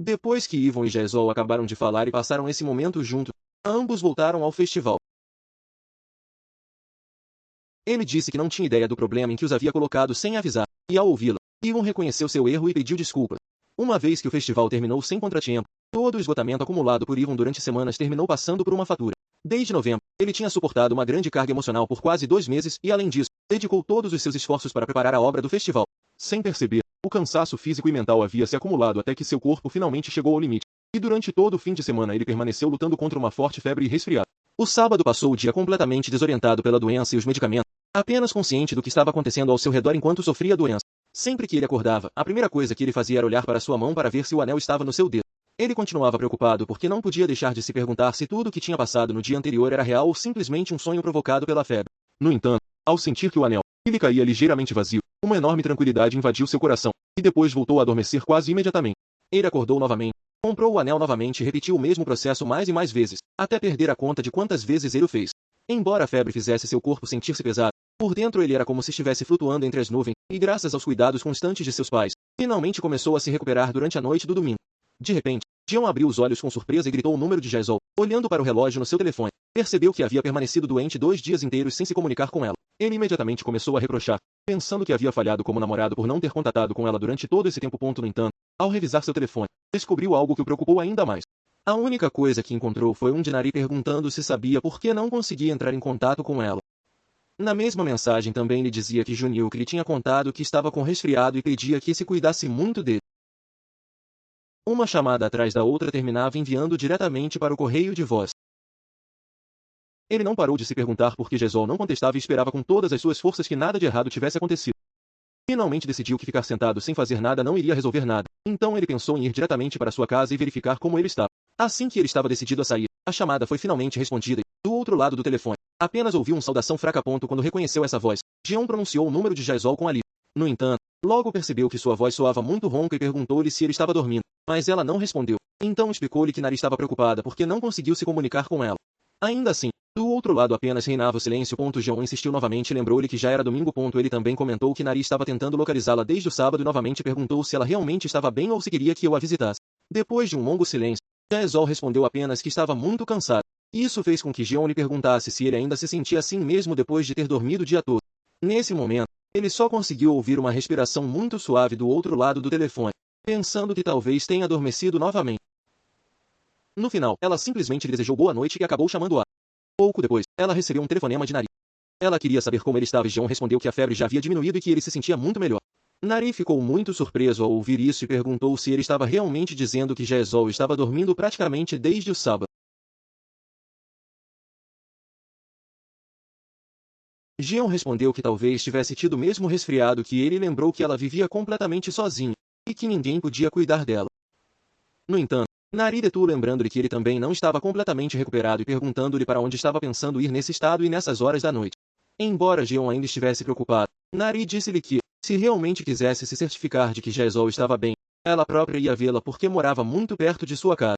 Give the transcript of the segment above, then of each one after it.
Depois que Yvonne e Jaisol acabaram de falar e passaram esse momento juntos, ambos voltaram ao festival. Ele disse que não tinha ideia do problema em que os havia colocado sem avisar, e ao ouvi-la, Yvonne reconheceu seu erro e pediu desculpas. Uma vez que o festival terminou sem contratempo, todo o esgotamento acumulado por Yvonne durante semanas terminou passando por uma fatura. Desde novembro, ele tinha suportado uma grande carga emocional por quase 2 meses e, além disso, dedicou todos os seus esforços para preparar a obra do festival. Sem perceber, o cansaço físico e mental havia se acumulado até que seu corpo finalmente chegou ao limite. E durante todo o fim de semana ele permaneceu lutando contra uma forte febre e resfriado. O sábado passou o dia completamente desorientado pela doença e os medicamentos, apenas consciente do que estava acontecendo ao seu redor enquanto sofria a doença. Sempre que ele acordava, a primeira coisa que ele fazia era olhar para sua mão para ver se o anel estava no seu dedo. Ele continuava preocupado porque não podia deixar de se perguntar se tudo o que tinha passado no dia anterior era real ou simplesmente um sonho provocado pela febre. No entanto, ao sentir que o anel lhe caía ligeiramente vazio, uma enorme tranquilidade invadiu seu coração, e depois voltou a adormecer quase imediatamente. Ele acordou novamente, comprou o anel novamente e repetiu o mesmo processo mais e mais vezes, até perder a conta de quantas vezes ele o fez. Embora a febre fizesse seu corpo sentir-se pesado, por dentro ele era como se estivesse flutuando entre as nuvens, e graças aos cuidados constantes de seus pais, finalmente começou a se recuperar durante a noite do domingo. De repente, Jeon abriu os olhos com surpresa e gritou o número de Jaisol. Olhando para o relógio no seu telefone, percebeu que havia permanecido doente 2 dias inteiros sem se comunicar com ela. Ele imediatamente começou a reprochar, pensando que havia falhado como namorado por não ter contatado com ela durante todo esse tempo. No entanto, ao revisar seu telefone, descobriu algo que o preocupou ainda mais. A única coisa que encontrou foi um de Nari perguntando se sabia por que não conseguia entrar em contato com ela. Na mesma mensagem também lhe dizia que Junhyuk lhe tinha contado que estava com resfriado e pedia que se cuidasse muito dele. Uma chamada atrás da outra terminava enviando diretamente para o correio de voz. Ele não parou de se perguntar por que Jaisol não contestava e esperava com todas as suas forças que nada de errado tivesse acontecido. Finalmente decidiu que ficar sentado sem fazer nada não iria resolver nada, então ele pensou em ir diretamente para sua casa e verificar como ele estava. Assim que ele estava decidido a sair, a chamada foi finalmente respondida e, do outro lado do telefone, apenas ouviu uma saudação fraca. Quando reconheceu essa voz, Jeon pronunciou o número de Jaisol com alívio. No entanto, logo percebeu que sua voz soava muito ronca e perguntou-lhe se ele estava dormindo, mas ela não respondeu. Então explicou-lhe que Nari estava preocupada porque não conseguiu se comunicar com ela. Ainda assim, do outro lado apenas reinava o silêncio. Jeon insistiu novamente e lembrou-lhe que já era domingo. Ele também comentou que Nari estava tentando localizá-la desde o sábado e novamente perguntou se ela realmente estava bem ou se queria que eu a visitasse. Depois de um longo silêncio, Jaisol respondeu apenas que estava muito cansado. Isso fez com que Jeon lhe perguntasse se ele ainda se sentia assim mesmo depois de ter dormido o dia todo. Nesse momento, ele só conseguiu ouvir uma respiração muito suave do outro lado do telefone, pensando que talvez tenha adormecido novamente. No final, ela simplesmente lhe desejou boa noite e acabou chamando-a. Pouco depois, ela recebeu um telefonema de Nari. Ela queria saber como ele estava e Jeon respondeu que a febre já havia diminuído e que ele se sentia muito melhor. Nari ficou muito surpreso ao ouvir isso e perguntou se ele estava realmente dizendo que Jaisol estava dormindo praticamente desde o sábado. Jeon respondeu que talvez tivesse tido o mesmo resfriado que ele e lembrou que ela vivia completamente sozinha, e que ninguém podia cuidar dela. No entanto, Nari detuvo lembrando-lhe que ele também não estava completamente recuperado e perguntando-lhe para onde estava pensando ir nesse estado e nessas horas da noite. Embora Jeon ainda estivesse preocupado, Nari disse-lhe que, se realmente quisesse se certificar de que Jaisol estava bem, ela própria ia vê-la porque morava muito perto de sua casa.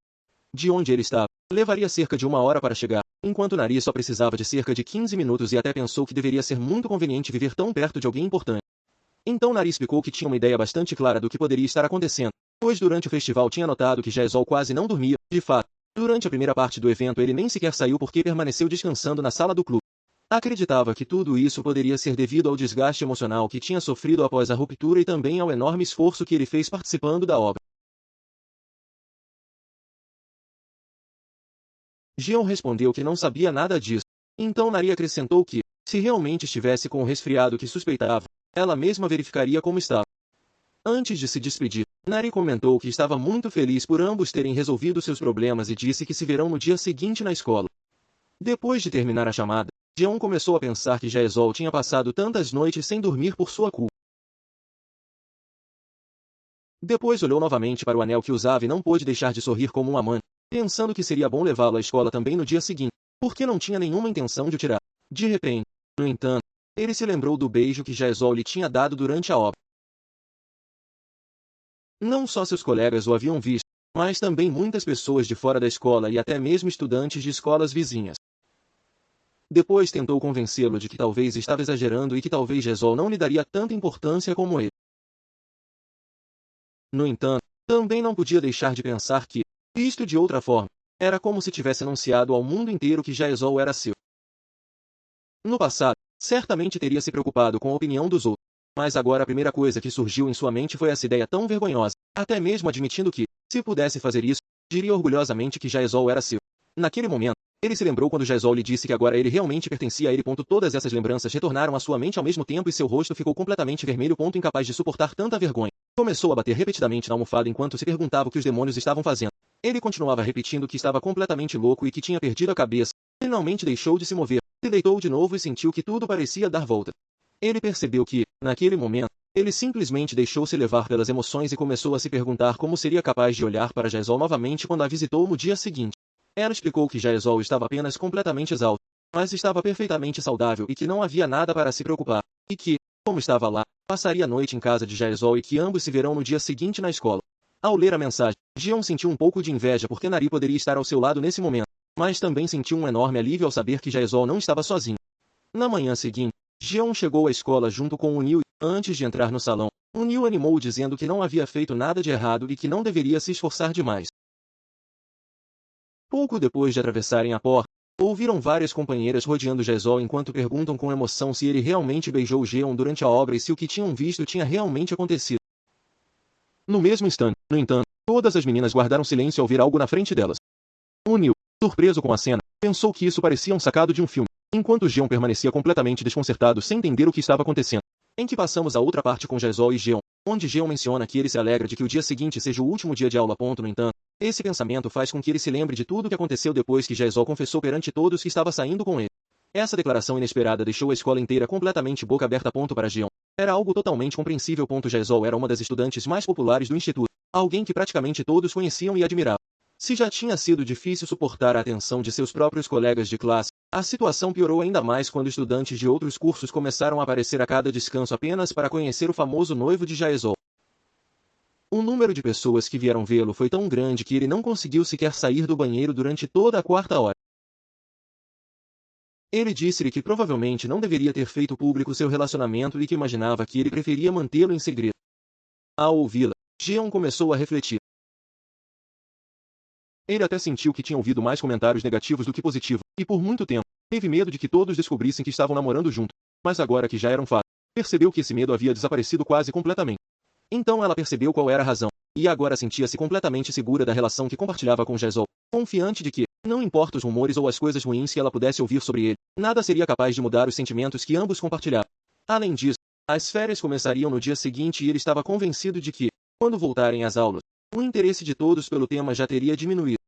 De onde ele estava, levaria cerca de 1 hora para chegar, enquanto Nari só precisava de cerca de 15 minutos e até pensou que deveria ser muito conveniente viver tão perto de alguém importante. Então Nari explicou que tinha uma ideia bastante clara do que poderia estar acontecendo, pois durante o festival tinha notado que Jaisol quase não dormia. De fato, durante a primeira parte do evento ele nem sequer saiu porque permaneceu descansando na sala do clube. Acreditava que tudo isso poderia ser devido ao desgaste emocional que tinha sofrido após a ruptura e também ao enorme esforço que ele fez participando da obra. Jeon respondeu que não sabia nada disso. Então Nari acrescentou que, se realmente estivesse com o resfriado que suspeitava, ela mesma verificaria como estava. Antes de se despedir, Nari comentou que estava muito feliz por ambos terem resolvido seus problemas e disse que se verão no dia seguinte na escola. Depois de terminar a chamada, Jeon começou a pensar que Jaisol tinha passado tantas noites sem dormir por sua culpa. Depois olhou novamente para o anel que usava e não pôde deixar de sorrir como um amante, pensando que seria bom levá-lo à escola também no dia seguinte, porque não tinha nenhuma intenção de o tirar. De repente, no entanto, ele se lembrou do beijo que Jaisol lhe tinha dado durante a obra. Não só seus colegas o haviam visto, mas também muitas pessoas de fora da escola e até mesmo estudantes de escolas vizinhas. Depois tentou convencê-lo de que talvez estava exagerando e que talvez Jaisol não lhe daria tanta importância como ele. No entanto, Também não podia deixar de pensar que, visto de outra forma, era como se tivesse anunciado ao mundo inteiro que Jaezol era seu. No passado, certamente teria se preocupado com a opinião dos outros, mas agora a primeira coisa que surgiu em sua mente foi essa ideia tão vergonhosa, até mesmo admitindo que, se pudesse fazer isso, diria orgulhosamente que Jaezol era seu. Naquele momento, ele se lembrou quando Jaezol lhe disse que agora ele realmente pertencia a ele. Todas essas lembranças retornaram à sua mente ao mesmo tempo e seu rosto ficou completamente vermelho. Incapaz de suportar tanta vergonha. Começou a bater repetidamente na almofada enquanto se perguntava o que os demônios estavam fazendo. Ele continuava repetindo que estava completamente louco e que tinha perdido a cabeça. Finalmente deixou de se mover, se deitou de novo e sentiu que tudo parecia dar volta. Ele percebeu que, naquele momento, ele simplesmente deixou-se levar pelas emoções e começou a se perguntar como seria capaz de olhar para Jaezol novamente quando a visitou no dia seguinte. Ela explicou que Jaezol estava apenas completamente exausto, mas estava perfeitamente saudável e que não havia nada para se preocupar, e que, como estava lá, passaria a noite em casa de Jaezol e que ambos se verão no dia seguinte na escola. Ao ler a mensagem, Jeon sentiu um pouco de inveja porque Nari poderia estar ao seu lado nesse momento, mas também sentiu um enorme alívio ao saber que Jaezol não estava sozinho. Na manhã seguinte, Jeon chegou à escola junto com Unil e, antes de entrar no salão, Unil animou dizendo que não havia feito nada de errado e que não deveria se esforçar demais. Pouco depois de atravessarem a porta, ouviram várias companheiras rodeando Jaezol enquanto perguntam com emoção se ele realmente beijou Jeon durante a obra e se o que tinham visto tinha realmente acontecido. No mesmo instante, no entanto, todas as meninas guardaram silêncio ao ver algo na frente delas. Unil, surpreso com a cena, pensou que isso parecia um sacado de um filme, enquanto Jeon permanecia completamente desconcertado sem entender o que estava acontecendo. Em que passamos a outra parte com Jaezol e Jeon, onde Jeon menciona que ele se alegra de que o dia seguinte seja o último dia de aula. No entanto, esse pensamento faz com que ele se lembre de tudo o que aconteceu depois que Jaezol confessou perante todos que estava saindo com ele. Essa declaração inesperada deixou a escola inteira completamente boca aberta. Para Jeon, era algo totalmente compreensível. Jaezol era uma das estudantes mais populares do instituto, alguém que praticamente todos conheciam e admiravam. Se já tinha sido difícil suportar a atenção de seus próprios colegas de classe, a situação piorou ainda mais quando estudantes de outros cursos começaram a aparecer a cada descanso apenas para conhecer o famoso noivo de Jaezol. O número de pessoas que vieram vê-lo foi tão grande que ele não conseguiu sequer sair do banheiro durante toda a quarta hora. Ele disse-lhe que provavelmente não deveria ter feito público seu relacionamento e que imaginava que ele preferia mantê-lo em segredo. Ao ouvi-la, Jeon começou a refletir. Ele até sentiu que tinha ouvido mais comentários negativos do que positivos, e por muito tempo, teve medo de que todos descobrissem que estavam namorando junto. Mas agora que já era um fato, percebeu que esse medo havia desaparecido quase completamente. Então ela percebeu qual era a razão, e agora sentia-se completamente segura da relação que compartilhava com Jaezol, confiante de que, não importa os rumores ou as coisas ruins que ela pudesse ouvir sobre ele, nada seria capaz de mudar os sentimentos que ambos compartilhavam. Além disso, as férias começariam no dia seguinte e ele estava convencido de que, quando voltarem às aulas, o interesse de todos pelo tema já teria diminuído.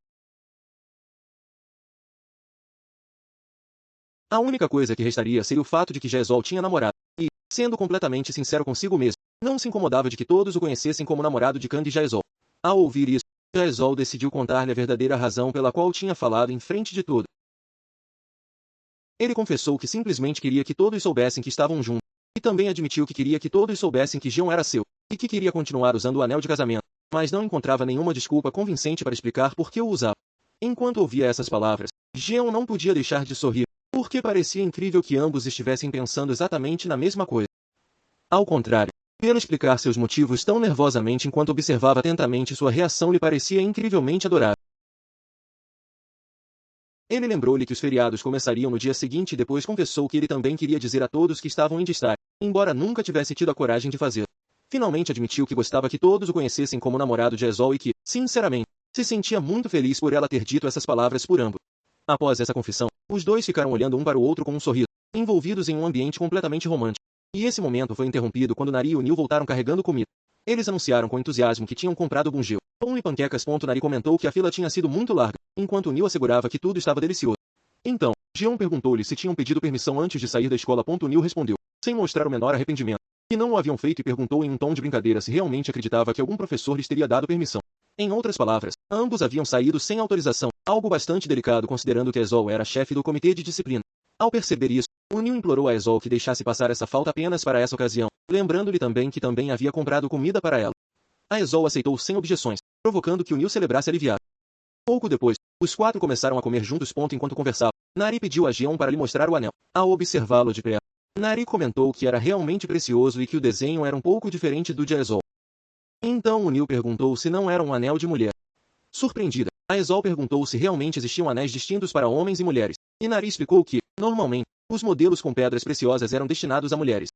A única coisa que restaria seria o fato de que Jaezol tinha namorado, e, sendo completamente sincero consigo mesmo, não se incomodava de que todos o conhecessem como namorado de Kang e Jaezol. Ao ouvir isso, Jaezol decidiu contar-lhe a verdadeira razão pela qual tinha falado em frente de tudo. Ele confessou que simplesmente queria que todos soubessem que estavam juntos, e também admitiu que queria que todos soubessem que Jeon era seu, e que queria continuar usando o anel de casamento, mas não encontrava nenhuma desculpa convincente para explicar por que o usava. Enquanto ouvia essas palavras, Jeon não podia deixar de sorrir, porque parecia incrível que ambos estivessem pensando exatamente na mesma coisa. Ao contrário, pelo explicar seus motivos tão nervosamente enquanto observava atentamente sua reação lhe parecia incrivelmente adorável. Ele lembrou-lhe que os feriados começariam no dia seguinte e depois confessou que ele também queria dizer a todos que estavam em destaque, embora nunca tivesse tido a coragem de fazê-lo. Finalmente admitiu que gostava que todos o conhecessem como namorado de Jaezol e que, sinceramente, se sentia muito feliz por ela ter dito essas palavras por ambos. Após essa confissão, os dois ficaram olhando um para o outro com um sorriso, envolvidos em um ambiente completamente romântico. E esse momento foi interrompido quando Nari e Unil voltaram carregando comida. Eles anunciaram com entusiasmo que tinham comprado bungil, pão e panquecas. Nari comentou que a fila tinha sido muito larga, enquanto Unil assegurava que tudo estava delicioso. Então, Jeon perguntou-lhe se tinham pedido permissão antes de sair da escola. Unil respondeu, sem mostrar o menor arrependimento, que não o haviam feito e perguntou em um tom de brincadeira se realmente acreditava que algum professor lhes teria dado permissão. Em outras palavras, ambos haviam saído sem autorização, algo bastante delicado considerando que Jaezol era chefe do comitê de disciplina. Ao perceber isso, Unil implorou a Jaezol que deixasse passar essa falta apenas para essa ocasião, lembrando-lhe também que também havia comprado comida para ela. A Jaezol aceitou sem objeções, provocando que Unil celebrasse aliviado. Pouco depois, os quatro começaram a comer juntos. Enquanto conversavam, Nari pediu a Jeon para lhe mostrar o anel. Ao observá-lo de perto, Nari comentou que era realmente precioso e que o desenho era um pouco diferente do de Jaezol. Então Neil perguntou se não era um anel de mulher. Surpreendida, a Esol perguntou se realmente existiam anéis distintos para homens e mulheres, e Nari explicou que, normalmente, os modelos com pedras preciosas eram destinados a mulheres.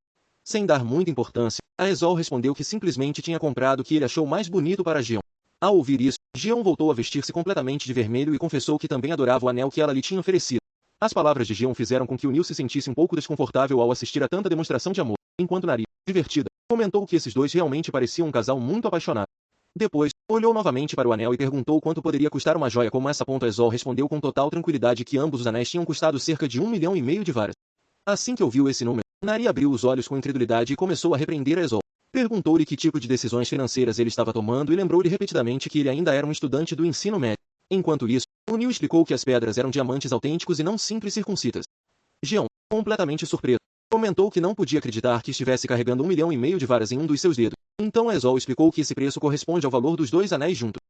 Sem dar muita importância, a Esol respondeu que simplesmente tinha comprado o que ele achou mais bonito para Jeon. Ao ouvir isso, Jeon voltou a vestir-se completamente de vermelho e confessou que também adorava o anel que ela lhe tinha oferecido. As palavras de Jeon fizeram com que o Neil se sentisse um pouco desconfortável ao assistir a tanta demonstração de amor, enquanto Nari, divertida, comentou que esses dois realmente pareciam um casal muito apaixonado. Depois, olhou novamente para o anel e perguntou quanto poderia custar uma joia como essa. Esol respondeu com total tranquilidade que ambos os anéis tinham custado cerca de 1,5 milhão de varas. Assim que ouviu esse número, Nari abriu os olhos com incredulidade e começou a repreender a Esol. Perguntou-lhe que tipo de decisões financeiras ele estava tomando e lembrou-lhe repetidamente que ele ainda era um estudante do ensino médio. Enquanto isso, o Neil explicou que as pedras eram diamantes autênticos e não simples circuncitas. Jeon, completamente surpreso, comentou que não podia acreditar que estivesse carregando 1,5 milhão de varas em um dos seus dedos. Então Esol explicou que esse preço corresponde ao valor dos dois anéis juntos.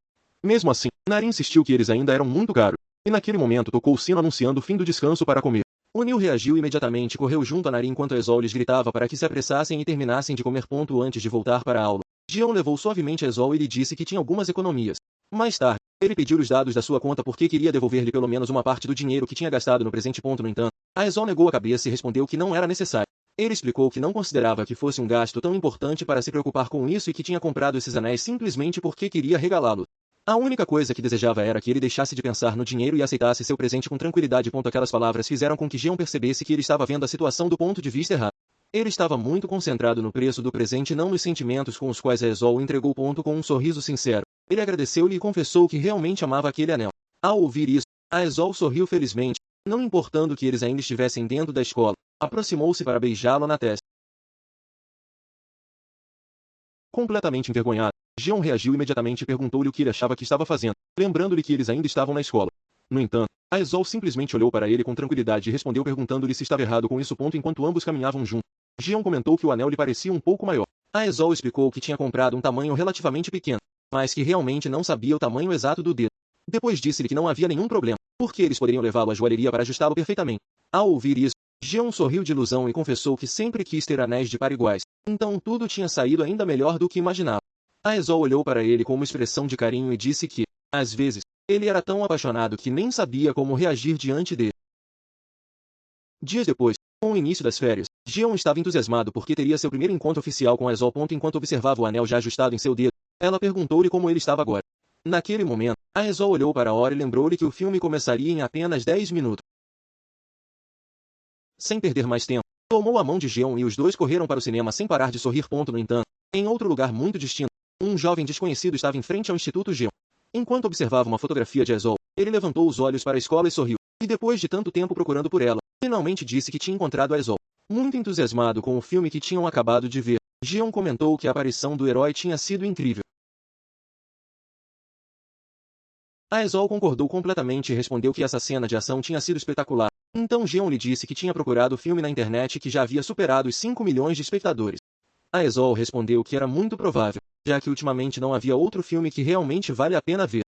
Mesmo assim, Nari insistiu que eles ainda eram muito caros, e naquele momento tocou o sino anunciando o fim do descanso para comer. O Neil reagiu imediatamente e correu junto a Nari enquanto Esol lhes gritava para que se apressassem e terminassem de comer antes de voltar para a aula. Jeon levou suavemente a Esol e lhe disse que tinha algumas economias. Mais tarde, ele pediu os dados da sua conta porque queria devolver-lhe pelo menos uma parte do dinheiro que tinha gastado no presente. No entanto, a Esol negou a cabeça e respondeu que não era necessário. Ele explicou que não considerava que fosse um gasto tão importante para se preocupar com isso e que tinha comprado esses anéis simplesmente porque queria regalá-los. A única coisa que desejava era que ele deixasse de pensar no dinheiro e aceitasse seu presente com tranquilidade. Aquelas palavras fizeram com que Jeon percebesse que ele estava vendo a situação do ponto de vista errado. Ele estava muito concentrado no preço do presente e não nos sentimentos com os quais a Esol o entregou. Com um sorriso sincero, ele agradeceu-lhe e confessou que realmente amava aquele anel. Ao ouvir isso, a Esol sorriu felizmente, não importando que eles ainda estivessem dentro da escola. Aproximou-se para beijá-lo na testa. Completamente envergonhado, Jeon reagiu imediatamente e perguntou-lhe o que ele achava que estava fazendo, lembrando-lhe que eles ainda estavam na escola. No entanto, a Esol simplesmente olhou para ele com tranquilidade e respondeu perguntando-lhe se estava errado com isso. Enquanto ambos caminhavam juntos, Jeon comentou que o anel lhe parecia um pouco maior. A Esol explicou que tinha comprado um tamanho relativamente pequeno, mas que realmente não sabia o tamanho exato do dedo. Depois disse-lhe que não havia nenhum problema, porque eles poderiam levá-lo à joalheria para ajustá-lo perfeitamente. Ao ouvir isso, Jeon sorriu de ilusão e confessou que sempre quis ter anéis de par iguais, então tudo tinha saído ainda melhor do que imaginava. A Esol olhou para ele com uma expressão de carinho e disse que, às vezes, ele era tão apaixonado que nem sabia como reagir diante dele. Dias depois, com o início das férias, Jeon estava entusiasmado porque teria seu primeiro encontro oficial com a Esol. Enquanto observava o anel já ajustado em seu dedo, ela perguntou-lhe como ele estava agora. Naquele momento, a Esol olhou para a hora e lembrou-lhe que o filme começaria em apenas 10 minutos. Sem perder mais tempo, tomou a mão de Jeon e os dois correram para o cinema sem parar de sorrir. No entanto, em outro lugar muito distinto, um jovem desconhecido estava em frente ao Instituto Jeon. Enquanto observava uma fotografia de Esol, ele levantou os olhos para a escola e sorriu. E depois de tanto tempo procurando por ela, finalmente disse que tinha encontrado a Esol. Muito entusiasmado com o filme que tinham acabado de ver, Jeon comentou que a aparição do herói tinha sido incrível. A Esol concordou completamente e respondeu que essa cena de ação tinha sido espetacular. Então Jeon lhe disse que tinha procurado o filme na internet e que já havia superado os 5 milhões de espectadores. A Esol respondeu que era muito provável, já que ultimamente não havia outro filme que realmente vale a pena ver.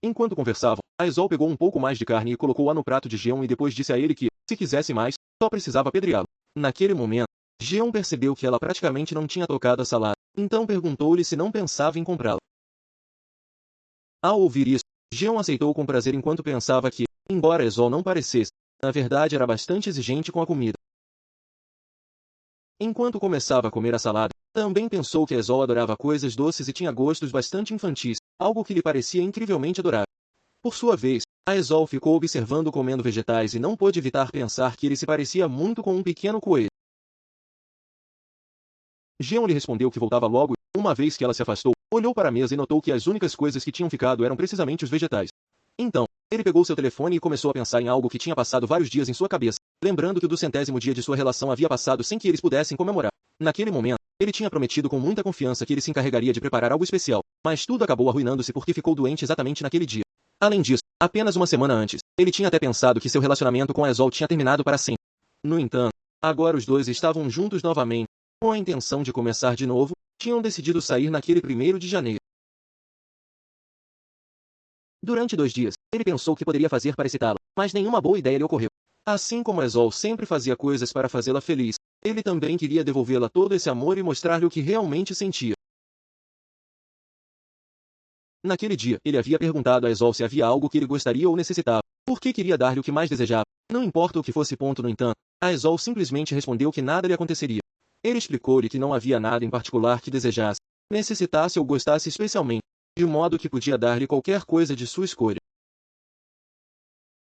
Enquanto conversavam, a Esol pegou um pouco mais de carne e colocou-a no prato de Jeon e depois disse a ele que, se quisesse mais, só precisava apedreá-lo. Naquele momento, Jeon percebeu que ela praticamente não tinha tocado a salada, então perguntou-lhe se não pensava em comprá-la. Ao ouvir isso, Jeon aceitou com prazer enquanto pensava que, embora Esol não parecesse, na verdade era bastante exigente com a comida. Enquanto começava a comer a salada, também pensou que Esol adorava coisas doces e tinha gostos bastante infantis, algo que lhe parecia incrivelmente adorável. Por sua vez, a Esol ficou observando comendo vegetais e não pôde evitar pensar que ele se parecia muito com um pequeno coelho. Jeon lhe respondeu que voltava logo e, uma vez que ela se afastou, olhou para a mesa e notou que as únicas coisas que tinham ficado eram precisamente os vegetais. Então, ele pegou seu telefone e começou a pensar em algo que tinha passado vários dias em sua cabeça, lembrando que o 200º dia de sua relação havia passado sem que eles pudessem comemorar. Naquele momento, ele tinha prometido com muita confiança que ele se encarregaria de preparar algo especial, mas tudo acabou arruinando-se porque ficou doente exatamente naquele dia. Além disso, apenas uma semana antes, ele tinha até pensado que seu relacionamento com a Esol tinha terminado para sempre. No entanto, agora os dois estavam juntos novamente, com a intenção de começar de novo, tinham decidido sair naquele 1º de janeiro. Durante 2 dias, ele pensou que poderia fazer para excitá-la, mas nenhuma boa ideia lhe ocorreu. Assim como a Esol sempre fazia coisas para fazê-la feliz, Ele também queria devolvê-la todo esse amor e mostrar-lhe o que realmente sentia. Naquele dia, ele havia perguntado a Esol se havia algo que ele gostaria ou necessitava, porque queria dar-lhe o que mais desejava. Não importa o que fosse. No entanto, a Esol simplesmente respondeu que nada lhe aconteceria. Ele explicou-lhe que não havia nada em particular que desejasse, necessitasse ou gostasse especialmente, de modo que podia dar-lhe qualquer coisa de sua escolha.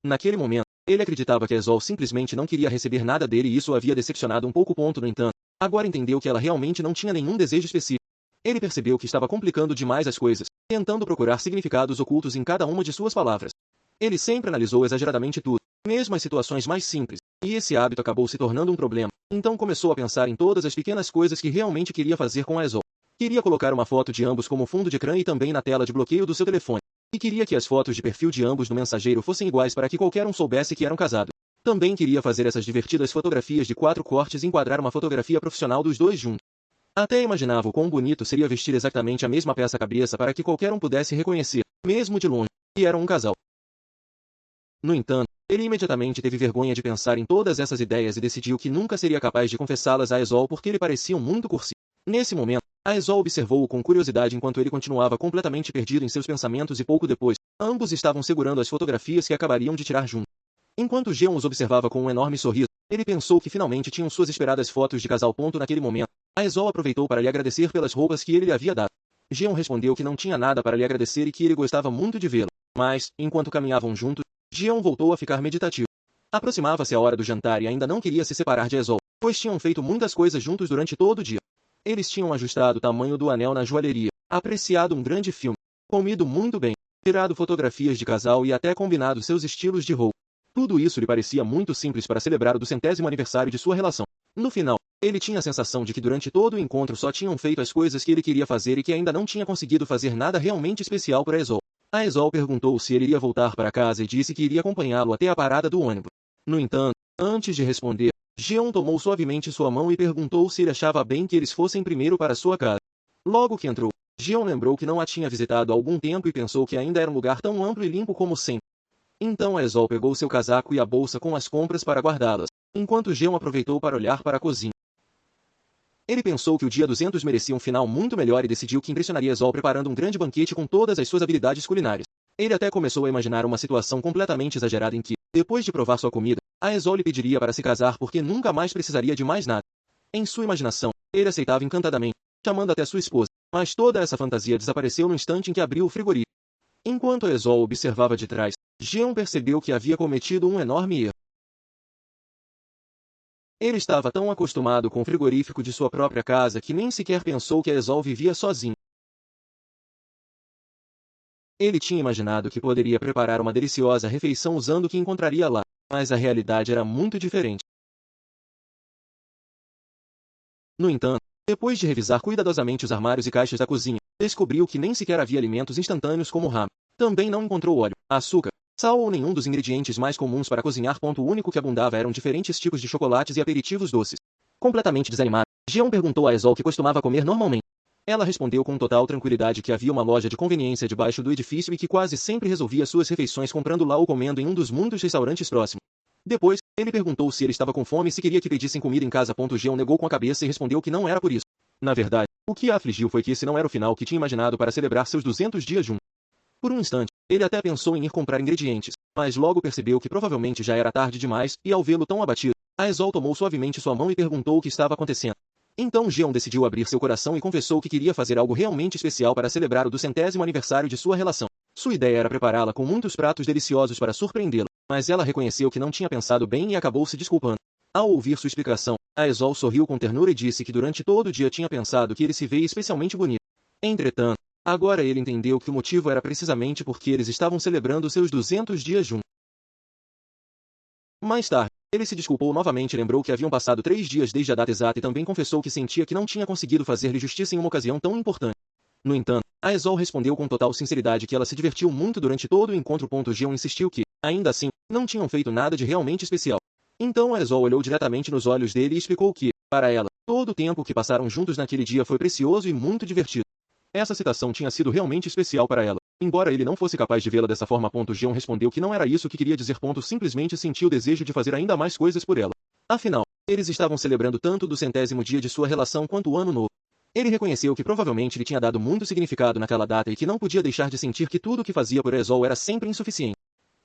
Naquele momento, ele acreditava que a Esol simplesmente não queria receber nada dele e isso o havia decepcionado um pouco. No entanto, agora entendeu que ela realmente não tinha nenhum desejo específico. Ele percebeu que estava complicando demais as coisas, tentando procurar significados ocultos em cada uma de suas palavras. Ele sempre analisou exageradamente tudo, mesmo as situações mais simples, e esse hábito acabou se tornando um problema. Então começou a pensar em todas as pequenas coisas que realmente queria fazer com a Esol. Queria colocar uma foto de ambos como fundo de ecrã e também na tela de bloqueio do seu telefone. E queria que as fotos de perfil de ambos no mensageiro fossem iguais para que qualquer um soubesse que eram casados. Também queria fazer essas divertidas fotografias de 4 cortes e enquadrar uma fotografia profissional dos dois juntos. Até imaginava o quão bonito seria vestir exatamente a mesma peça-cabeça para que qualquer um pudesse reconhecer, mesmo de longe, que eram um casal. No entanto, ele imediatamente teve vergonha de pensar em todas essas ideias e decidiu que nunca seria capaz de confessá-las a Esol porque lhe pareciam muito cursi. Nesse momento, a Esol observou-o com curiosidade enquanto ele continuava completamente perdido em seus pensamentos e pouco depois, ambos estavam segurando as fotografias que acabariam de tirar juntos. Enquanto Jeon os observava com um enorme sorriso, ele pensou que finalmente tinham suas esperadas fotos de casal. Naquele momento, a Esol aproveitou para lhe agradecer pelas roupas que ele lhe havia dado. Jeon respondeu que não tinha nada para lhe agradecer e que ele gostava muito de vê-la. Mas, enquanto caminhavam juntos, Jeon voltou a ficar meditativo. Aproximava-se a hora do jantar e ainda não queria se separar de Esol, pois tinham feito muitas coisas juntos durante todo o dia. Eles tinham ajustado o tamanho do anel na joalheria, apreciado um grande filme, comido muito bem, tirado fotografias de casal e até combinado seus estilos de roupa. Tudo isso lhe parecia muito simples para celebrar o 200º aniversário de sua relação. No final, ele tinha a sensação de que durante todo o encontro só tinham feito as coisas que ele queria fazer e que ainda não tinha conseguido fazer nada realmente especial para Esol. A Esol perguntou se ele iria voltar para casa e disse que iria acompanhá-lo até a parada do ônibus. No entanto, antes de responder, Jeon tomou suavemente sua mão e perguntou se ele achava bem que eles fossem primeiro para sua casa. Logo que entrou, Jeon lembrou que não a tinha visitado há algum tempo e pensou que ainda era um lugar tão amplo e limpo como sempre. Então a Esol pegou seu casaco e a bolsa com as compras para guardá-las, enquanto Jeon aproveitou para olhar para a cozinha. Ele pensou que o dia 200 merecia um final muito melhor e decidiu que impressionaria Esol preparando um grande banquete com todas as suas habilidades culinárias. Ele até começou a imaginar uma situação completamente exagerada em que, depois de provar sua comida, a Esol lhe pediria para se casar porque nunca mais precisaria de mais nada. Em sua imaginação, ele aceitava encantadamente, chamando até sua esposa, mas toda essa fantasia desapareceu no instante em que abriu o frigorífico. Enquanto a Esol observava de trás, Jeon percebeu que havia cometido um enorme erro. Ele estava tão acostumado com o frigorífico de sua própria casa que nem sequer pensou que a Esol vivia sozinha. Ele tinha imaginado que poderia preparar uma deliciosa refeição usando o que encontraria lá, mas a realidade era muito diferente. No entanto, depois de revisar cuidadosamente os armários e caixas da cozinha, descobriu que nem sequer havia alimentos instantâneos como ramen. Também não encontrou óleo, açúcar, sal ou nenhum dos ingredientes mais comuns para cozinhar. O único que abundava eram diferentes tipos de chocolates e aperitivos doces. Completamente desanimado, Jeon perguntou a Esol o que costumava comer normalmente. Ela respondeu com total tranquilidade que havia uma loja de conveniência debaixo do edifício e que quase sempre resolvia suas refeições comprando lá ou comendo em um dos muitos restaurantes próximos. Depois, ele perguntou se ele estava com fome e se queria que pedissem comida em casa. Jeon negou com a cabeça e respondeu que não era por isso. Na verdade, o que a afligiu foi que esse não era o final que tinha imaginado para celebrar seus 200 dias juntos. Por um instante, ele até pensou em ir comprar ingredientes, mas logo percebeu que provavelmente já era tarde demais e ao vê-lo tão abatido, a Esol tomou suavemente sua mão e perguntou o que estava acontecendo. Então Jeon decidiu abrir seu coração e confessou que queria fazer algo realmente especial para celebrar o 200º aniversário de sua relação. Sua ideia era prepará-la com muitos pratos deliciosos para surpreendê-la, mas ela reconheceu que não tinha pensado bem e acabou se desculpando. Ao ouvir sua explicação, a Esol sorriu com ternura e disse que durante todo o dia tinha pensado que ele se veia especialmente bonito. Entretanto, agora ele entendeu que o motivo era precisamente porque eles estavam celebrando seus 200 dias juntos. Mais tarde, ele se desculpou novamente e lembrou que haviam passado 3 dias desde a data exata e também confessou que sentia que não tinha conseguido fazer-lhe justiça em uma ocasião tão importante. No entanto, a Esol respondeu com total sinceridade que ela se divertiu muito durante todo o encontro. Jeon insistiu que, ainda assim, não tinham feito nada de realmente especial. Então a Esol olhou diretamente nos olhos dele e explicou que, para ela, todo o tempo que passaram juntos naquele dia foi precioso e muito divertido. Essa citação tinha sido realmente especial para ela, embora ele não fosse capaz de vê-la dessa forma. Jeon respondeu que não era isso que queria dizer. Simplesmente sentiu o desejo de fazer ainda mais coisas por ela. Afinal, Eles estavam celebrando tanto do 100º dia de sua relação quanto o ano novo. Ele reconheceu que provavelmente lhe tinha dado muito significado naquela data e que não podia deixar de sentir que tudo o que fazia por Eazol era sempre insuficiente.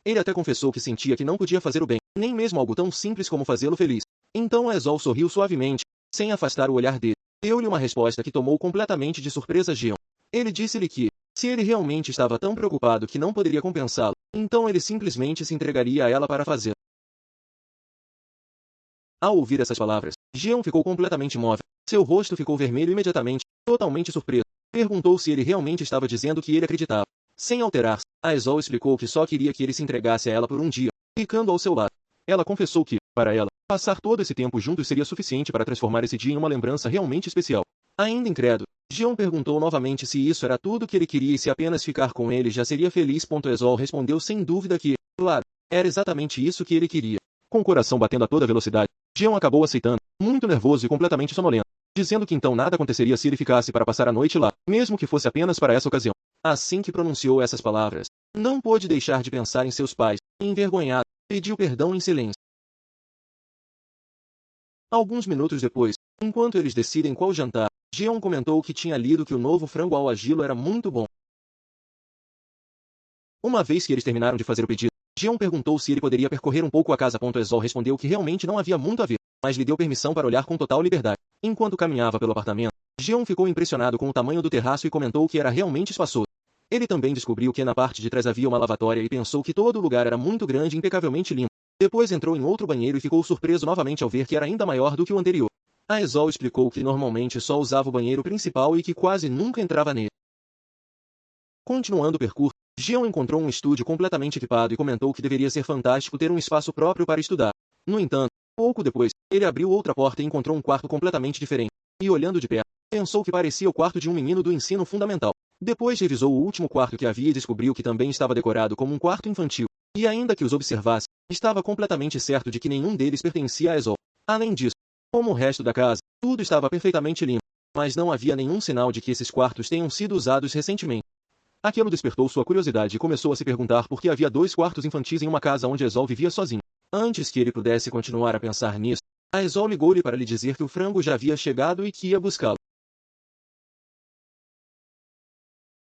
Ele até confessou que sentia que não podia fazer o bem, nem mesmo algo tão simples como fazê-lo feliz. Então Eazol sorriu suavemente, sem afastar o olhar dele. Deu-lhe uma resposta que tomou completamente de surpresa Jeon. Ele disse-lhe que, se ele realmente estava tão preocupado que não poderia compensá-lo, então ele simplesmente se entregaria a ela para fazê-lo. Ao ouvir essas palavras, Jeon ficou completamente imóvel. Seu rosto ficou vermelho imediatamente, totalmente surpreso. Perguntou se ele realmente estava dizendo o que ele acreditava. Sem alterar-se, Eazol explicou que só queria que ele se entregasse a ela por um dia, ficando ao seu lado. Ela confessou que, para ela, passar todo esse tempo juntos seria suficiente para transformar esse dia em uma lembrança realmente especial. Ainda incrédulo, Jeon perguntou novamente se isso era tudo que ele queria e se apenas ficar com ele já seria feliz. Eazol respondeu sem dúvida que, claro, era exatamente isso que ele queria. Com o coração batendo a toda velocidade, Jeon acabou aceitando, muito nervoso e completamente sonolento, dizendo que então nada aconteceria se ele ficasse para passar a noite lá, mesmo que fosse apenas para essa ocasião. Assim que pronunciou essas palavras, não pôde deixar de pensar em seus pais. Envergonhado, pediu perdão em silêncio. Alguns minutos depois, enquanto eles decidem qual jantar, Jeon comentou que tinha lido que o novo frango ao agilo era muito bom. Uma vez que eles terminaram de fazer o pedido, Jeon perguntou se ele poderia percorrer um pouco a casa. Eazol respondeu que realmente não havia muito a ver, mas lhe deu permissão para olhar com total liberdade. Enquanto caminhava pelo apartamento, Jeon ficou impressionado com o tamanho do terraço e comentou que era realmente espaçoso. Ele também descobriu que na parte de trás havia uma lavatória e pensou que todo o lugar era muito grande e impecavelmente limpo. Depois entrou em outro banheiro e ficou surpreso novamente ao ver que era ainda maior do que o anterior. Eazol explicou que normalmente só usava o banheiro principal e que quase nunca entrava nele. Continuando o percurso, Jeon encontrou um estúdio completamente equipado e comentou que deveria ser fantástico ter um espaço próprio para estudar. No entanto, pouco depois, ele abriu outra porta e encontrou um quarto completamente diferente. E olhando de perto, pensou que parecia o quarto de um menino do ensino fundamental. Depois revisou o último quarto que havia e descobriu que também estava decorado como um quarto infantil. E ainda que os observasse, estava completamente certo de que nenhum deles pertencia a Eazol. Além disso, como o resto da casa, tudo estava perfeitamente limpo. Mas não havia nenhum sinal de que esses quartos tenham sido usados recentemente. Aquilo despertou sua curiosidade e começou a se perguntar por que havia 2 quartos infantis em uma casa onde Eazol vivia sozinho. Antes que ele pudesse continuar a pensar nisso, Eazol ligou-lhe para lhe dizer que o frango já havia chegado e que ia buscá-lo.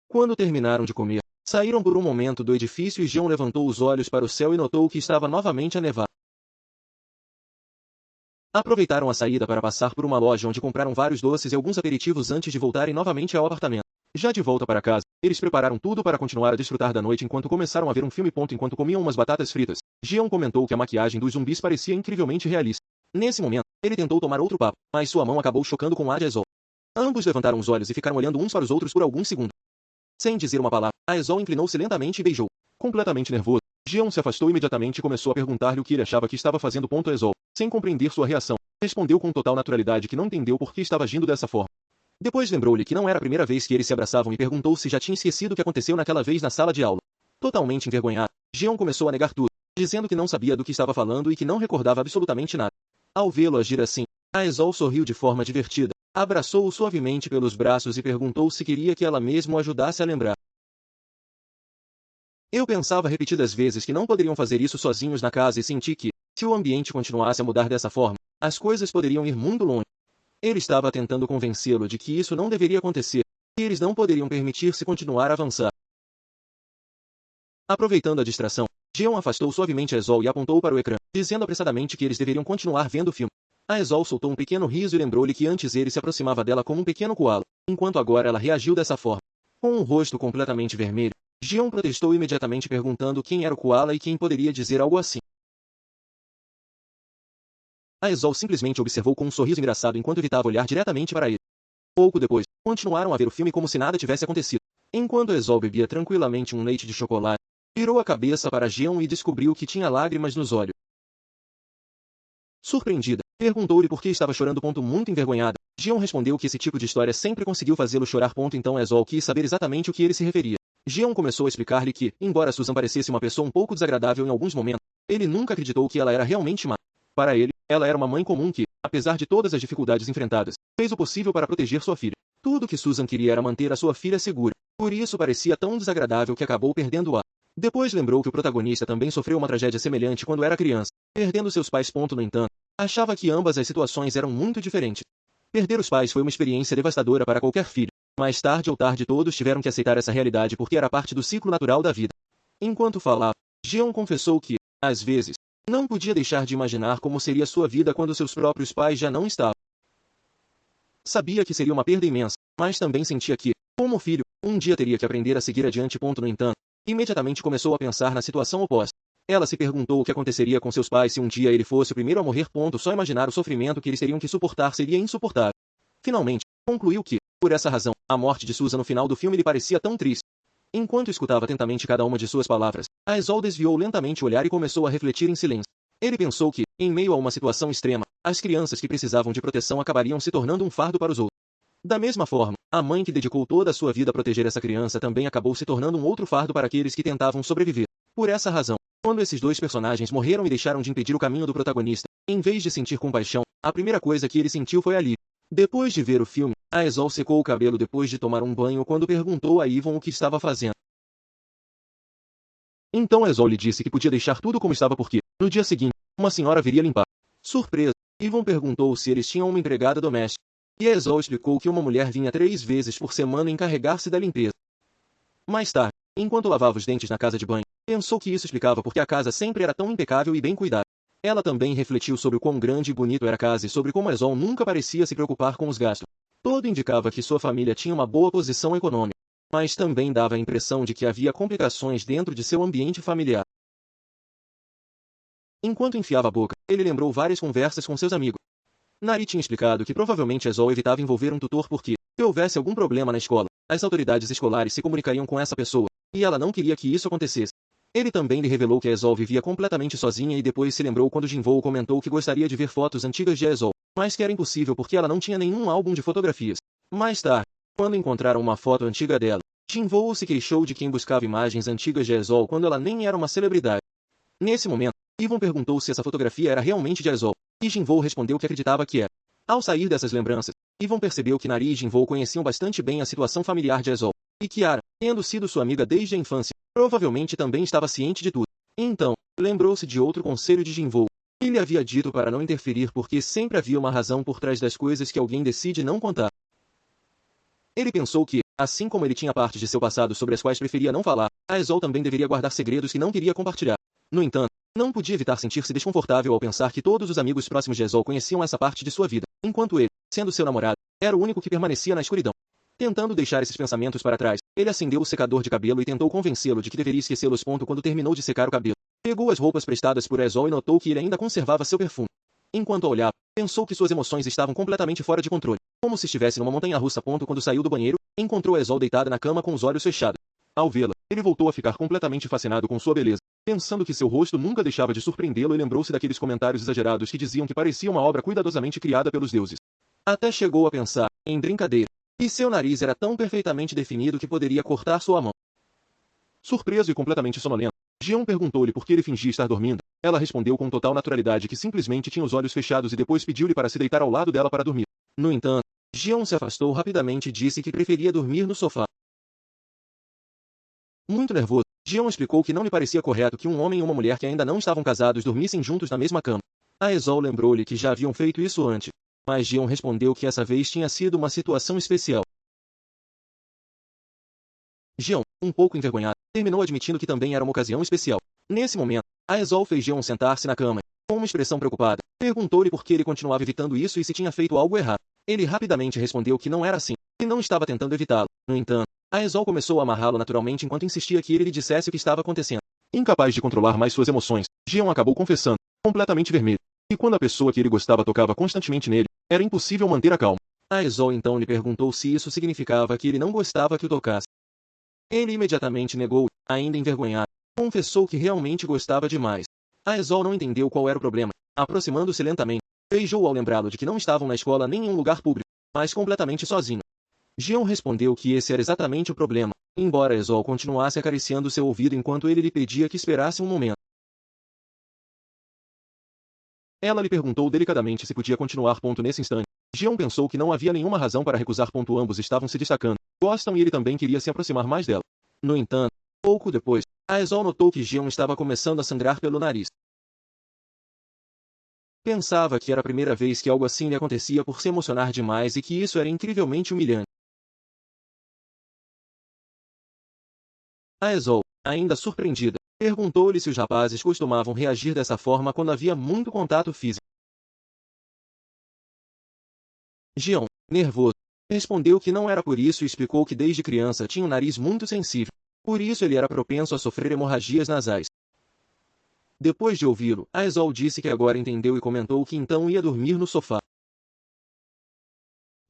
Quando terminaram de comer, saíram por um momento do edifício e Jeon levantou os olhos para o céu e notou que estava novamente a nevar. Aproveitaram a saída para passar por uma loja onde compraram vários doces e alguns aperitivos antes de voltarem novamente ao apartamento. Já de volta para casa, eles prepararam tudo para continuar a desfrutar da noite enquanto começaram a ver um filme. Enquanto comiam umas batatas fritas, Jeon comentou que a maquiagem dos zumbis parecia incrivelmente realista. Nesse momento, ele tentou tomar outro papo, mas sua mão acabou chocando com a de Eazol. Ambos levantaram os olhos e ficaram olhando uns para os outros por alguns segundos. Sem dizer uma palavra, Eazol inclinou-se lentamente e beijou. Completamente nervoso, Jeon se afastou imediatamente e começou a perguntar-lhe o que ele achava que estava fazendo. Eazol, sem compreender sua reação, respondeu com total naturalidade que não entendeu por que estava agindo dessa forma. Depois lembrou-lhe que não era a primeira vez que eles se abraçavam e perguntou se já tinha esquecido o que aconteceu naquela vez na sala de aula. Totalmente envergonhado, Jeon começou a negar tudo, dizendo que não sabia do que estava falando e que não recordava absolutamente nada. Ao vê-lo agir assim, Eazol sorriu de forma divertida, abraçou-o suavemente pelos braços e perguntou se queria que ela mesma o ajudasse a lembrar. Eu pensava repetidas vezes que não poderiam fazer isso sozinhos na casa e senti que, se o ambiente continuasse a mudar dessa forma, as coisas poderiam ir muito longe. Ele estava tentando convencê-lo de que isso não deveria acontecer, e eles não poderiam permitir-se continuar a avançar. Aproveitando a distração, Jeon afastou suavemente Eazol e apontou para o ecrã, dizendo apressadamente que eles deveriam continuar vendo o filme. Eazol soltou um pequeno riso e lembrou-lhe que antes ele se aproximava dela como um pequeno coala, enquanto agora ela reagiu dessa forma. Com o rosto completamente vermelho, Jeon protestou imediatamente perguntando quem era o koala e quem poderia dizer algo assim. Eazol simplesmente observou com um sorriso engraçado enquanto evitava olhar diretamente para ele. Pouco depois, continuaram a ver o filme como se nada tivesse acontecido. Enquanto Eazol bebia tranquilamente um leite de chocolate, virou a cabeça para Jeon e descobriu que tinha lágrimas nos olhos. Surpreendida, perguntou-lhe por que estava chorando. Muito envergonhada, Jeon respondeu que esse tipo de história sempre conseguiu fazê-lo chorar. Então Eazol quis saber exatamente o que ele se referia. Jeon começou a explicar-lhe que, embora Susan parecesse uma pessoa um pouco desagradável em alguns momentos, ele nunca acreditou que ela era realmente má. Para ele, ela era uma mãe comum que, apesar de todas as dificuldades enfrentadas, fez o possível para proteger sua filha. Tudo que Susan queria era manter a sua filha segura. Por isso parecia tão desagradável que acabou perdendo-a. Depois lembrou que o protagonista também sofreu uma tragédia semelhante quando era criança, perdendo seus pais. No entanto, Achava que ambas as situações eram muito diferentes. Perder os pais foi uma experiência devastadora para qualquer filho. Mais tarde ou tarde todos tiveram que aceitar essa realidade porque era parte do ciclo natural da vida. Enquanto falava, Jeon confessou que, às vezes, não podia deixar de imaginar como seria sua vida quando seus próprios pais já não estavam. Sabia que seria uma perda imensa, mas também sentia que, como filho, um dia teria que aprender a seguir adiante. No entanto, imediatamente começou a pensar na situação oposta. Ela se perguntou o que aconteceria com seus pais se um dia ele fosse o primeiro a morrer. Só imaginar o sofrimento que eles teriam que suportar seria insuportável. Finalmente, concluiu que, por essa razão, a morte de Susan no final do filme lhe parecia tão triste. Enquanto escutava atentamente cada uma de suas palavras, Aesol desviou lentamente o olhar e começou a refletir em silêncio. Ele pensou que, em meio a uma situação extrema, as crianças que precisavam de proteção acabariam se tornando um fardo para os outros. Da mesma forma, a mãe que dedicou toda a sua vida a proteger essa criança também acabou se tornando um outro fardo para aqueles que tentavam sobreviver. Por essa razão, quando esses dois personagens morreram e deixaram de impedir o caminho do protagonista, em vez de sentir compaixão, a primeira coisa que ele sentiu foi alívio. Depois de ver o filme, Aesol secou o cabelo depois de tomar um banho quando perguntou a Yvonne o que estava fazendo. Então Aesol lhe disse que podia deixar tudo como estava porque, no dia seguinte, uma senhora viria limpar. Surpresa, Yvonne perguntou se eles tinham uma empregada doméstica. E Aesol explicou que uma mulher vinha 3 vezes por semana encarregar-se da limpeza. Mais tarde, enquanto lavava os dentes na casa de banho, pensou que isso explicava porque a casa sempre era tão impecável e bem cuidada. Ela também refletiu sobre o quão grande e bonito era a casa e sobre como Aesol nunca parecia se preocupar com os gastos. Tudo indicava que sua família tinha uma boa posição econômica, mas também dava a impressão de que havia complicações dentro de seu ambiente familiar. Enquanto enfiava a boca, ele lembrou várias conversas com seus amigos. Nari tinha explicado que provavelmente Aesol evitava envolver um tutor porque, se houvesse algum problema na escola, as autoridades escolares se comunicariam com essa pessoa, e ela não queria que isso acontecesse. Ele também lhe revelou que Aesol vivia completamente sozinha e depois se lembrou quando Jinwoo comentou que gostaria de ver fotos antigas de Aesol, mas que era impossível porque ela não tinha nenhum álbum de fotografias. Mais tarde, quando encontraram uma foto antiga dela, Jinwoo se queixou de quem buscava imagens antigas de Aesol quando ela nem era uma celebridade. Nesse momento, Yvonne perguntou se essa fotografia era realmente de Aesol, e Jinwoo respondeu que acreditava que era. Ao sair dessas lembranças, Yvonne percebeu que Nari e Jinwoo conheciam bastante bem a situação familiar de Aesol, e que Ara, tendo sido sua amiga desde a infância, provavelmente também estava ciente de tudo. Então, lembrou-se de outro conselho de Jinwoo. Ele havia dito para não interferir porque sempre havia uma razão por trás das coisas que alguém decide não contar. Ele pensou que, assim como ele tinha partes de seu passado sobre as quais preferia não falar, Aesol também deveria guardar segredos que não queria compartilhar. No entanto, não podia evitar sentir-se desconfortável ao pensar que todos os amigos próximos de Aesol conheciam essa parte de sua vida, enquanto ele, sendo seu namorado, era o único que permanecia na escuridão. Tentando deixar esses pensamentos para trás, ele acendeu o secador de cabelo e tentou convencê-lo de que deveria esquecê-los. Quando terminou de secar o cabelo, pegou as roupas prestadas por Aesol e notou que ele ainda conservava seu perfume. Enquanto a olhava, pensou que suas emoções estavam completamente fora de controle, como se estivesse numa montanha-russa. Quando saiu do banheiro, encontrou Aesol deitada na cama com os olhos fechados. Ao vê-la, ele voltou a ficar completamente fascinado com sua beleza, pensando que seu rosto nunca deixava de surpreendê-lo e lembrou-se daqueles comentários exagerados que diziam que parecia uma obra cuidadosamente criada pelos deuses. Até chegou a pensar, em brincadeira, e seu nariz era tão perfeitamente definido que poderia cortar sua mão. Surpreso e completamente sonolento, Jeon perguntou-lhe por que ele fingia estar dormindo. Ela respondeu com total naturalidade que simplesmente tinha os olhos fechados e depois pediu-lhe para se deitar ao lado dela para dormir. No entanto, Jeon se afastou rapidamente e disse que preferia dormir no sofá. Muito nervoso, Jeon explicou que não lhe parecia correto que um homem e uma mulher que ainda não estavam casados dormissem juntos na mesma cama. Aesol lembrou-lhe que já haviam feito isso antes, mas Jeon respondeu que essa vez tinha sido uma situação especial. Jeon, um pouco envergonhado, terminou admitindo que também era uma ocasião especial. Nesse momento, Aesol fez Jeon sentar-se na cama. Com uma expressão preocupada, perguntou-lhe por que ele continuava evitando isso e se tinha feito algo errado. Ele rapidamente respondeu que não era assim, e não estava tentando evitá-lo. No entanto, Aesol começou a amarrá-lo naturalmente enquanto insistia que ele lhe dissesse o que estava acontecendo. Incapaz de controlar mais suas emoções, Jeon acabou confessando, completamente vermelho, e quando a pessoa que ele gostava tocava constantemente nele, era impossível manter a calma. Aesol então lhe perguntou se isso significava que ele não gostava que o tocasse. Ele imediatamente negou, ainda envergonhado. Confessou que realmente gostava demais. Aesol não entendeu qual era o problema. Aproximando-se lentamente, beijou ao lembrá-lo de que não estavam na escola nem em um lugar público, mas completamente sozinho. Jeon respondeu que esse era exatamente o problema, embora Aesol continuasse acariciando seu ouvido enquanto ele lhe pedia que esperasse um momento. Ela lhe perguntou delicadamente se podia continuar. Nesse instante, Jeon pensou que não havia nenhuma razão para recusar. Ambos estavam se destacando, gostam e ele também queria se aproximar mais dela. No entanto, pouco depois, Aesol notou que Jeon estava começando a sangrar pelo nariz. Pensava que era a primeira vez que algo assim lhe acontecia por se emocionar demais e que isso era incrivelmente humilhante. A Esol, ainda surpreendida, perguntou-lhe se os rapazes costumavam reagir dessa forma quando havia muito contato físico. Gion, nervoso, respondeu que não era por isso e explicou que desde criança tinha um nariz muito sensível. Por isso ele era propenso a sofrer hemorragias nasais. Depois de ouvi-lo, a Esol disse que agora entendeu e comentou que então ia dormir no sofá.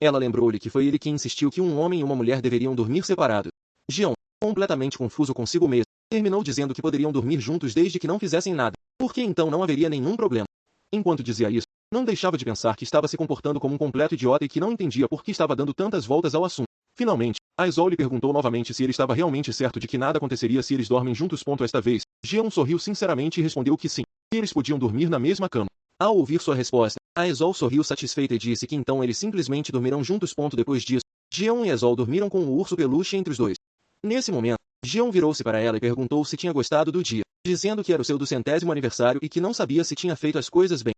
Ela lembrou-lhe que foi ele quem insistiu que um homem e uma mulher deveriam dormir separados. Gion, completamente confuso consigo mesmo, terminou dizendo que poderiam dormir juntos desde que não fizessem nada, porque então não haveria nenhum problema. Enquanto dizia isso, não deixava de pensar que estava se comportando como um completo idiota e que não entendia por que estava dando tantas voltas ao assunto. Finalmente, a Esol lhe perguntou novamente se ele estava realmente certo de que nada aconteceria se eles dormem juntos. Esta vez, Gion sorriu sinceramente e respondeu que sim, que eles podiam dormir na mesma cama. Ao ouvir sua resposta, a Esol sorriu satisfeita e disse que então eles simplesmente dormirão juntos. Depois disso, Gion e Esol dormiram com o urso peluche entre os dois. Nesse momento, Gion virou-se para ela e perguntou se tinha gostado do dia, dizendo que era o seu 200º aniversário e que não sabia se tinha feito as coisas bem.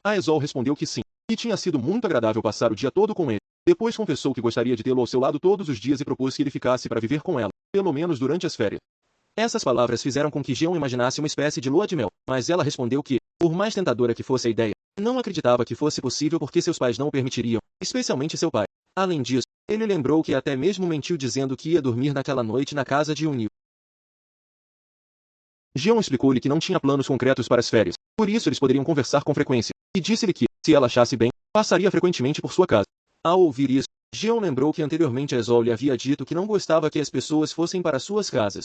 A Esol respondeu que sim, e tinha sido muito agradável passar o dia todo com ele. Depois confessou que gostaria de tê-lo ao seu lado todos os dias e propôs que ele ficasse para viver com ela, pelo menos durante as férias. Essas palavras fizeram com que Gion imaginasse uma espécie de lua de mel, mas ela respondeu que, por mais tentadora que fosse a ideia, não acreditava que fosse possível porque seus pais não o permitiriam, especialmente seu pai. Além disso, ele lembrou que até mesmo mentiu dizendo que ia dormir naquela noite na casa de Unil. Gion explicou-lhe que não tinha planos concretos para as férias, por isso eles poderiam conversar com frequência, e disse-lhe que, se ela achasse bem, passaria frequentemente por sua casa. Ao ouvir isso, Gion lembrou que anteriormente a Esol lhe havia dito que não gostava que as pessoas fossem para suas casas.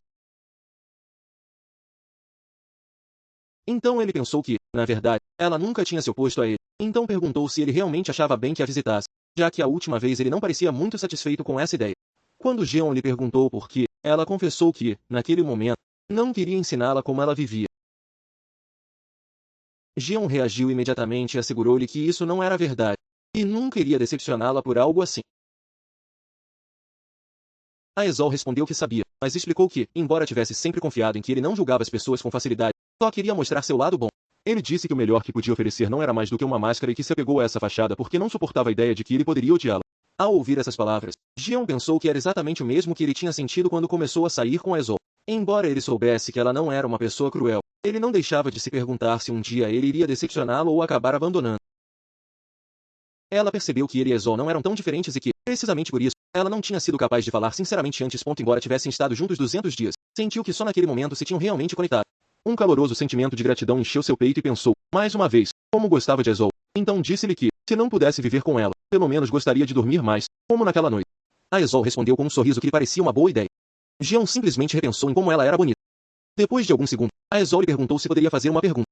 Então ele pensou que, na verdade, ela nunca tinha se oposto a ele. Então perguntou se ele realmente achava bem que a visitasse, já que a última vez ele não parecia muito satisfeito com essa ideia. Quando Gion lhe perguntou por quê, ela confessou que, naquele momento, não queria ensiná-la como ela vivia. Gion reagiu imediatamente e assegurou-lhe que isso não era verdade, e nunca iria decepcioná-la por algo assim. A Esol respondeu que sabia, mas explicou que, embora tivesse sempre confiado em que ele não julgava as pessoas com facilidade, só queria mostrar seu lado bom. Ele disse que o melhor que podia oferecer não era mais do que uma máscara e que se apegou a essa fachada porque não suportava a ideia de que ele poderia odiá-la. Ao ouvir essas palavras, Gion pensou que era exatamente o mesmo que ele tinha sentido quando começou a sair com a Esol. Embora ele soubesse que ela não era uma pessoa cruel, ele não deixava de se perguntar se um dia ele iria decepcioná-lo ou acabar abandonando. Ela percebeu que ele e Esol não eram tão diferentes e que, precisamente por isso, ela não tinha sido capaz de falar sinceramente antes. Embora tivessem estado juntos 200 dias, sentiu que só naquele momento se tinham realmente conectado. Um caloroso sentimento de gratidão encheu seu peito e pensou, mais uma vez, como gostava de Esol. Então disse-lhe que, se não pudesse viver com ela, pelo menos gostaria de dormir mais, como naquela noite. A Esol respondeu com um sorriso que lhe parecia uma boa ideia. Gion simplesmente repensou em como ela era bonita. Depois de alguns segundos, a Esol lhe perguntou se poderia fazer uma pergunta.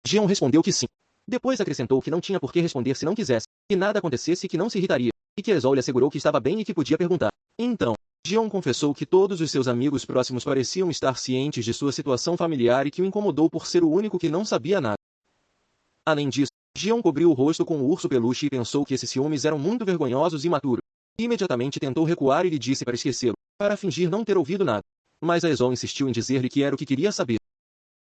Gion respondeu que sim. Depois acrescentou que não tinha por que responder se não quisesse, que nada acontecesse e que não se irritaria, e que Esol lhe assegurou que estava bem e que podia perguntar. Então, Gion confessou que todos os seus amigos próximos pareciam estar cientes de sua situação familiar e que o incomodou por ser o único que não sabia nada. Além disso, Gion cobriu o rosto com o urso peluche e pensou que esses ciúmes eram muito vergonhosos e imaturos. Imediatamente tentou recuar e lhe disse para esquecê-lo, para fingir não ter ouvido nada. Mas a Esol insistiu em dizer-lhe que era o que queria saber.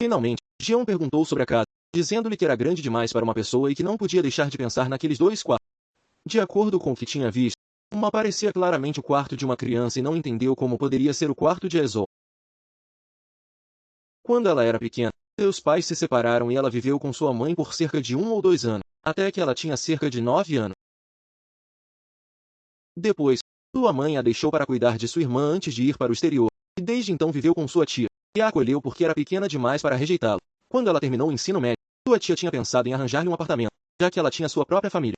Finalmente, Gion perguntou sobre a casa, dizendo-lhe que era grande demais para uma pessoa e que não podia deixar de pensar naqueles 2 quartos. De acordo com o que tinha visto, uma parecia claramente o quarto de uma criança e não entendeu como poderia ser o quarto de Esol. Quando ela era pequena, seus pais se separaram e ela viveu com sua mãe por cerca de 1 ou 2 anos, até que ela tinha cerca de 9 anos. Depois, sua mãe a deixou para cuidar de sua irmã antes de ir para o exterior, e desde então viveu com sua tia, que a acolheu porque era pequena demais para rejeitá-la. Quando ela terminou o ensino médio, sua tia tinha pensado em arranjar-lhe um apartamento, já que ela tinha sua própria família.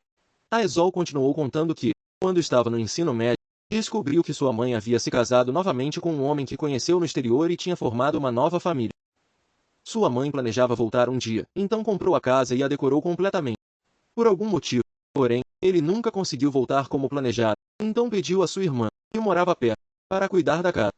A Esol continuou contando que, quando estava no ensino médio, descobriu que sua mãe havia se casado novamente com um homem que conheceu no exterior e tinha formado uma nova família. Sua mãe planejava voltar um dia, então comprou a casa e a decorou completamente. Por algum motivo, porém, ele nunca conseguiu voltar como planejado, então pediu a sua irmã, que morava perto, para cuidar da casa.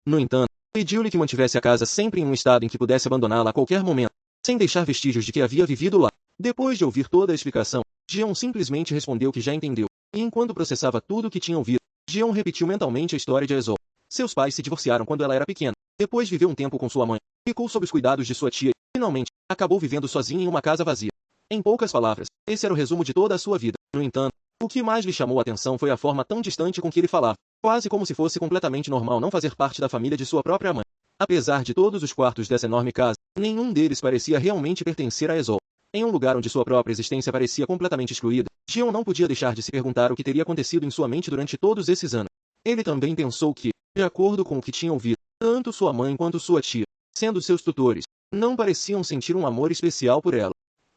No entanto, pediu-lhe que mantivesse a casa sempre em um estado em que pudesse abandoná-la a qualquer momento, sem deixar vestígios de que havia vivido lá. Depois de ouvir toda a explicação, Gion simplesmente respondeu que já entendeu, e enquanto processava tudo o que tinha ouvido, Gion repetiu mentalmente a história de Esol. Seus pais se divorciaram quando ela era pequena. Depois viveu um tempo com sua mãe, ficou sob os cuidados de sua tia, Finalmente, acabou vivendo sozinha em uma casa vazia. Em poucas palavras, esse era o resumo de toda a sua vida. No entanto, o que mais lhe chamou a atenção foi a forma tão distante com que ele falava, quase como se fosse completamente normal não fazer parte da família de sua própria mãe. Apesar de todos os quartos dessa enorme casa, nenhum deles parecia realmente pertencer a Ezel. Em um lugar onde sua própria existência parecia completamente excluída, Gion não podia deixar de se perguntar o que teria acontecido em sua mente durante todos esses anos. Ele também pensou que, de acordo com o que tinha ouvido, tanto sua mãe quanto sua tia, sendo seus tutores, não pareciam sentir um amor especial por ela.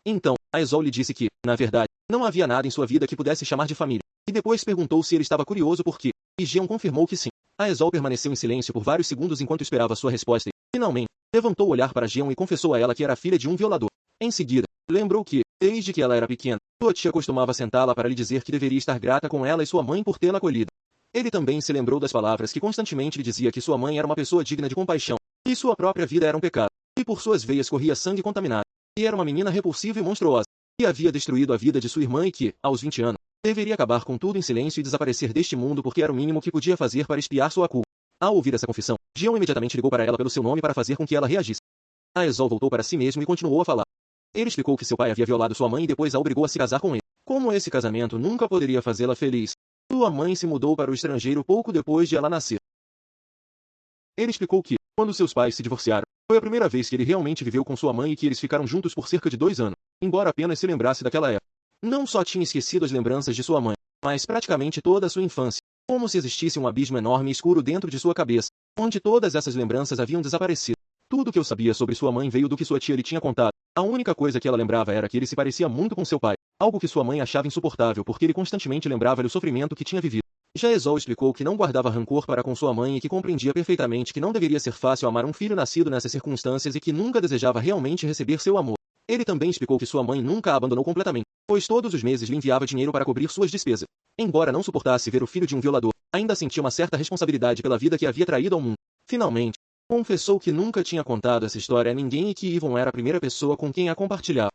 Então, a Ezel lhe disse que, na verdade, não havia nada em sua vida que pudesse chamar de família, e depois perguntou se ele estava curioso por quê, e Gion confirmou que sim. A Ezel permaneceu em silêncio por vários segundos enquanto esperava sua resposta e, finalmente, levantou o olhar para Gion e confessou a ela que era filha de um violador. Em seguida, lembrou que, desde que ela era pequena, sua tia costumava sentá-la para lhe dizer que deveria estar grata com ela e sua mãe por tê-la acolhido. Ele também se lembrou das palavras que constantemente lhe dizia que sua mãe era uma pessoa digna de compaixão, e sua própria vida era um pecado, e por suas veias corria sangue contaminado, e era uma menina repulsiva e monstruosa, que havia destruído a vida de sua irmã e que, aos 20 anos, deveria acabar com tudo em silêncio e desaparecer deste mundo porque era o mínimo que podia fazer para expiar sua culpa. Ao ouvir essa confissão, Gion imediatamente ligou para ela pelo seu nome para fazer com que ela reagisse. A Ezel voltou para si mesmo e continuou a falar. Ele explicou que seu pai havia violado sua mãe e depois a obrigou a se casar com ele. Como esse casamento nunca poderia fazê-la feliz, sua mãe se mudou para o estrangeiro pouco depois de ela nascer. Ele explicou que, quando seus pais se divorciaram, foi a primeira vez que ele realmente viveu com sua mãe e que eles ficaram juntos por cerca de 2 anos, embora apenas se lembrasse daquela época. Não só tinha esquecido as lembranças de sua mãe, mas praticamente toda a sua infância, como se existisse um abismo enorme e escuro dentro de sua cabeça, onde todas essas lembranças haviam desaparecido. Tudo o que eu sabia sobre sua mãe veio do que sua tia lhe tinha contado. A única coisa que ela lembrava era que ele se parecia muito com seu pai, algo que sua mãe achava insuportável porque ele constantemente lembrava-lhe o sofrimento que tinha vivido. Já Ezel explicou que não guardava rancor para com sua mãe e que compreendia perfeitamente que não deveria ser fácil amar um filho nascido nessas circunstâncias e que nunca desejava realmente receber seu amor. Ele também explicou que sua mãe nunca a abandonou completamente, pois todos os meses lhe enviava dinheiro para cobrir suas despesas. Embora não suportasse ver o filho de um violador, ainda sentia uma certa responsabilidade pela vida que havia traído ao mundo. Finalmente, confessou que nunca tinha contado essa história a ninguém e que Yvonne era a primeira pessoa com quem a compartilhava.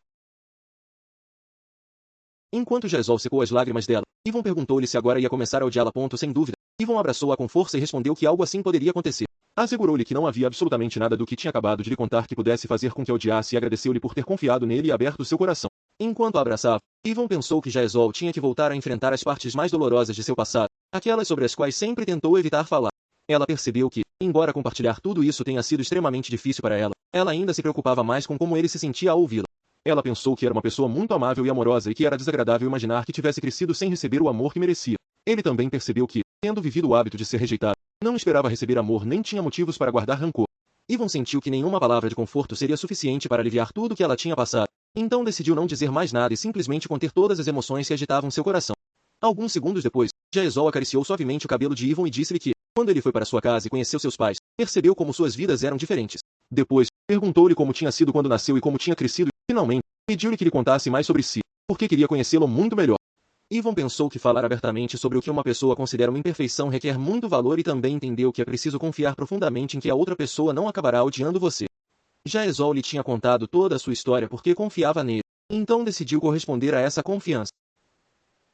Enquanto Jezol secou as lágrimas dela, Yvonne perguntou-lhe se agora ia começar a odiá-la. Sem dúvida, Yvonne abraçou-a com força e respondeu que algo assim poderia acontecer. Assegurou-lhe que não havia absolutamente nada do que tinha acabado de lhe contar que pudesse fazer com que a odiasse e agradeceu-lhe por ter confiado nele e aberto seu coração. Enquanto a abraçava, Yvonne pensou que Jezol tinha que voltar a enfrentar as partes mais dolorosas de seu passado, aquelas sobre as quais sempre tentou evitar falar. Ela percebeu que, embora compartilhar tudo isso tenha sido extremamente difícil para ela ainda se preocupava mais com como ele se sentia ao ouvi-la. Ela pensou que era uma pessoa muito amável e amorosa e que era desagradável imaginar que tivesse crescido sem receber o amor que merecia. Ele também percebeu que, tendo vivido o hábito de ser rejeitado, não esperava receber amor nem tinha motivos para guardar rancor. Yvonne sentiu que nenhuma palavra de conforto seria suficiente para aliviar tudo o que ela tinha passado. Então decidiu não dizer mais nada e simplesmente conter todas as emoções que agitavam seu coração. Alguns segundos depois, Jezol acariciou suavemente o cabelo de Yvonne e disse-lhe que, quando ele foi para sua casa e conheceu seus pais, percebeu como suas vidas eram diferentes. Depois, perguntou-lhe como tinha sido quando nasceu e como tinha crescido e, finalmente, pediu-lhe que lhe contasse mais sobre si, porque queria conhecê-lo muito melhor. Yvonne pensou que falar abertamente sobre o que uma pessoa considera uma imperfeição requer muito valor e também entendeu que é preciso confiar profundamente em que a outra pessoa não acabará odiando você. Jezol lhe tinha contado toda a sua história porque confiava nele, então decidiu corresponder a essa confiança.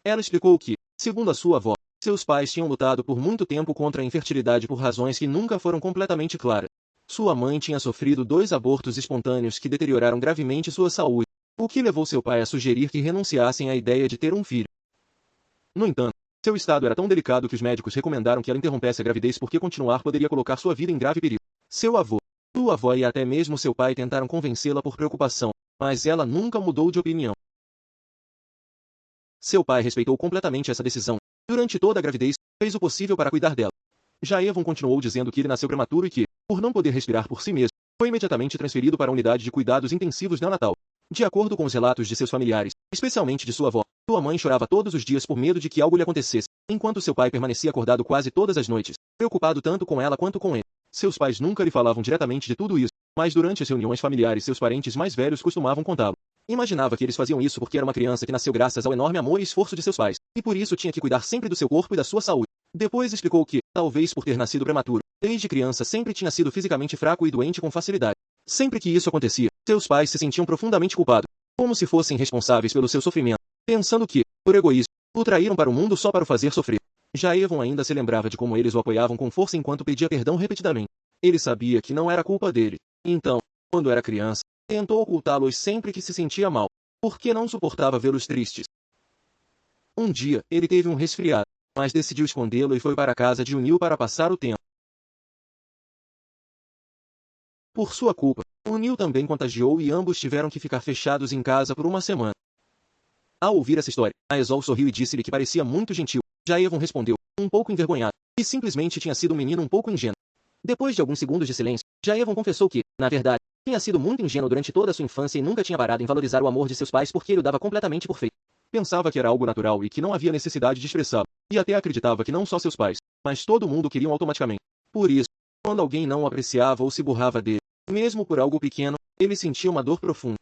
Ela explicou que, segundo a sua avó, seus pais tinham lutado por muito tempo contra a infertilidade por razões que nunca foram completamente claras. Sua mãe tinha sofrido 2 abortos espontâneos que deterioraram gravemente sua saúde, o que levou seu pai a sugerir que renunciassem à ideia de ter um filho. No entanto, seu estado era tão delicado que os médicos recomendaram que ela interrompesse a gravidez porque continuar poderia colocar sua vida em grave perigo. Seu avô, sua avó e até mesmo seu pai tentaram convencê-la por preocupação, mas ela nunca mudou de opinião. Seu pai respeitou completamente essa decisão. Durante toda a gravidez, fez o possível para cuidar dela. Já Yvonne continuou dizendo que ele nasceu prematuro e que, por não poder respirar por si mesmo, foi imediatamente transferido para a unidade de cuidados intensivos neonatal. De acordo com os relatos de seus familiares, especialmente de sua avó, sua mãe chorava todos os dias por medo de que algo lhe acontecesse, enquanto seu pai permanecia acordado quase todas as noites, preocupado tanto com ela quanto com ele. Seus pais nunca lhe falavam diretamente de tudo isso, mas durante as reuniões familiares seus parentes mais velhos costumavam contá-lo. Imaginava que eles faziam isso porque era uma criança que nasceu graças ao enorme amor e esforço de seus pais, e por isso tinha que cuidar sempre do seu corpo e da sua saúde. Depois explicou que, talvez por ter nascido prematuro, desde criança sempre tinha sido fisicamente fraco e doente com facilidade. Sempre que isso acontecia, seus pais se sentiam profundamente culpados, como se fossem responsáveis pelo seu sofrimento, pensando que, por egoísmo, o traíram para o mundo só para o fazer sofrer. Já Yvonne ainda se lembrava de como eles o apoiavam com força enquanto pedia perdão repetidamente. Ele sabia que não era culpa dele. Então, quando era criança, tentou ocultá-los sempre que se sentia mal, porque não suportava vê-los tristes. Um dia, ele teve um resfriado, mas decidiu escondê-lo e foi para a casa de Neil para passar o tempo. Por sua culpa, Neil também contagiou e ambos tiveram que ficar fechados em casa por uma semana. Ao ouvir essa história, Aesol sorriu e disse-lhe que parecia muito gentil. Jaevon respondeu, um pouco envergonhado, que simplesmente tinha sido um menino um pouco ingênuo. Depois de alguns segundos de silêncio, Jaevon confessou que, na verdade, tinha sido muito ingênuo durante toda a sua infância e nunca tinha parado em valorizar o amor de seus pais porque ele o dava completamente por feito. Pensava que era algo natural e que não havia necessidade de expressá-lo, e até acreditava que não só seus pais, mas todo mundo o queriam automaticamente. Por isso, quando alguém não o apreciava ou se burlava dele, mesmo por algo pequeno, ele sentia uma dor profunda.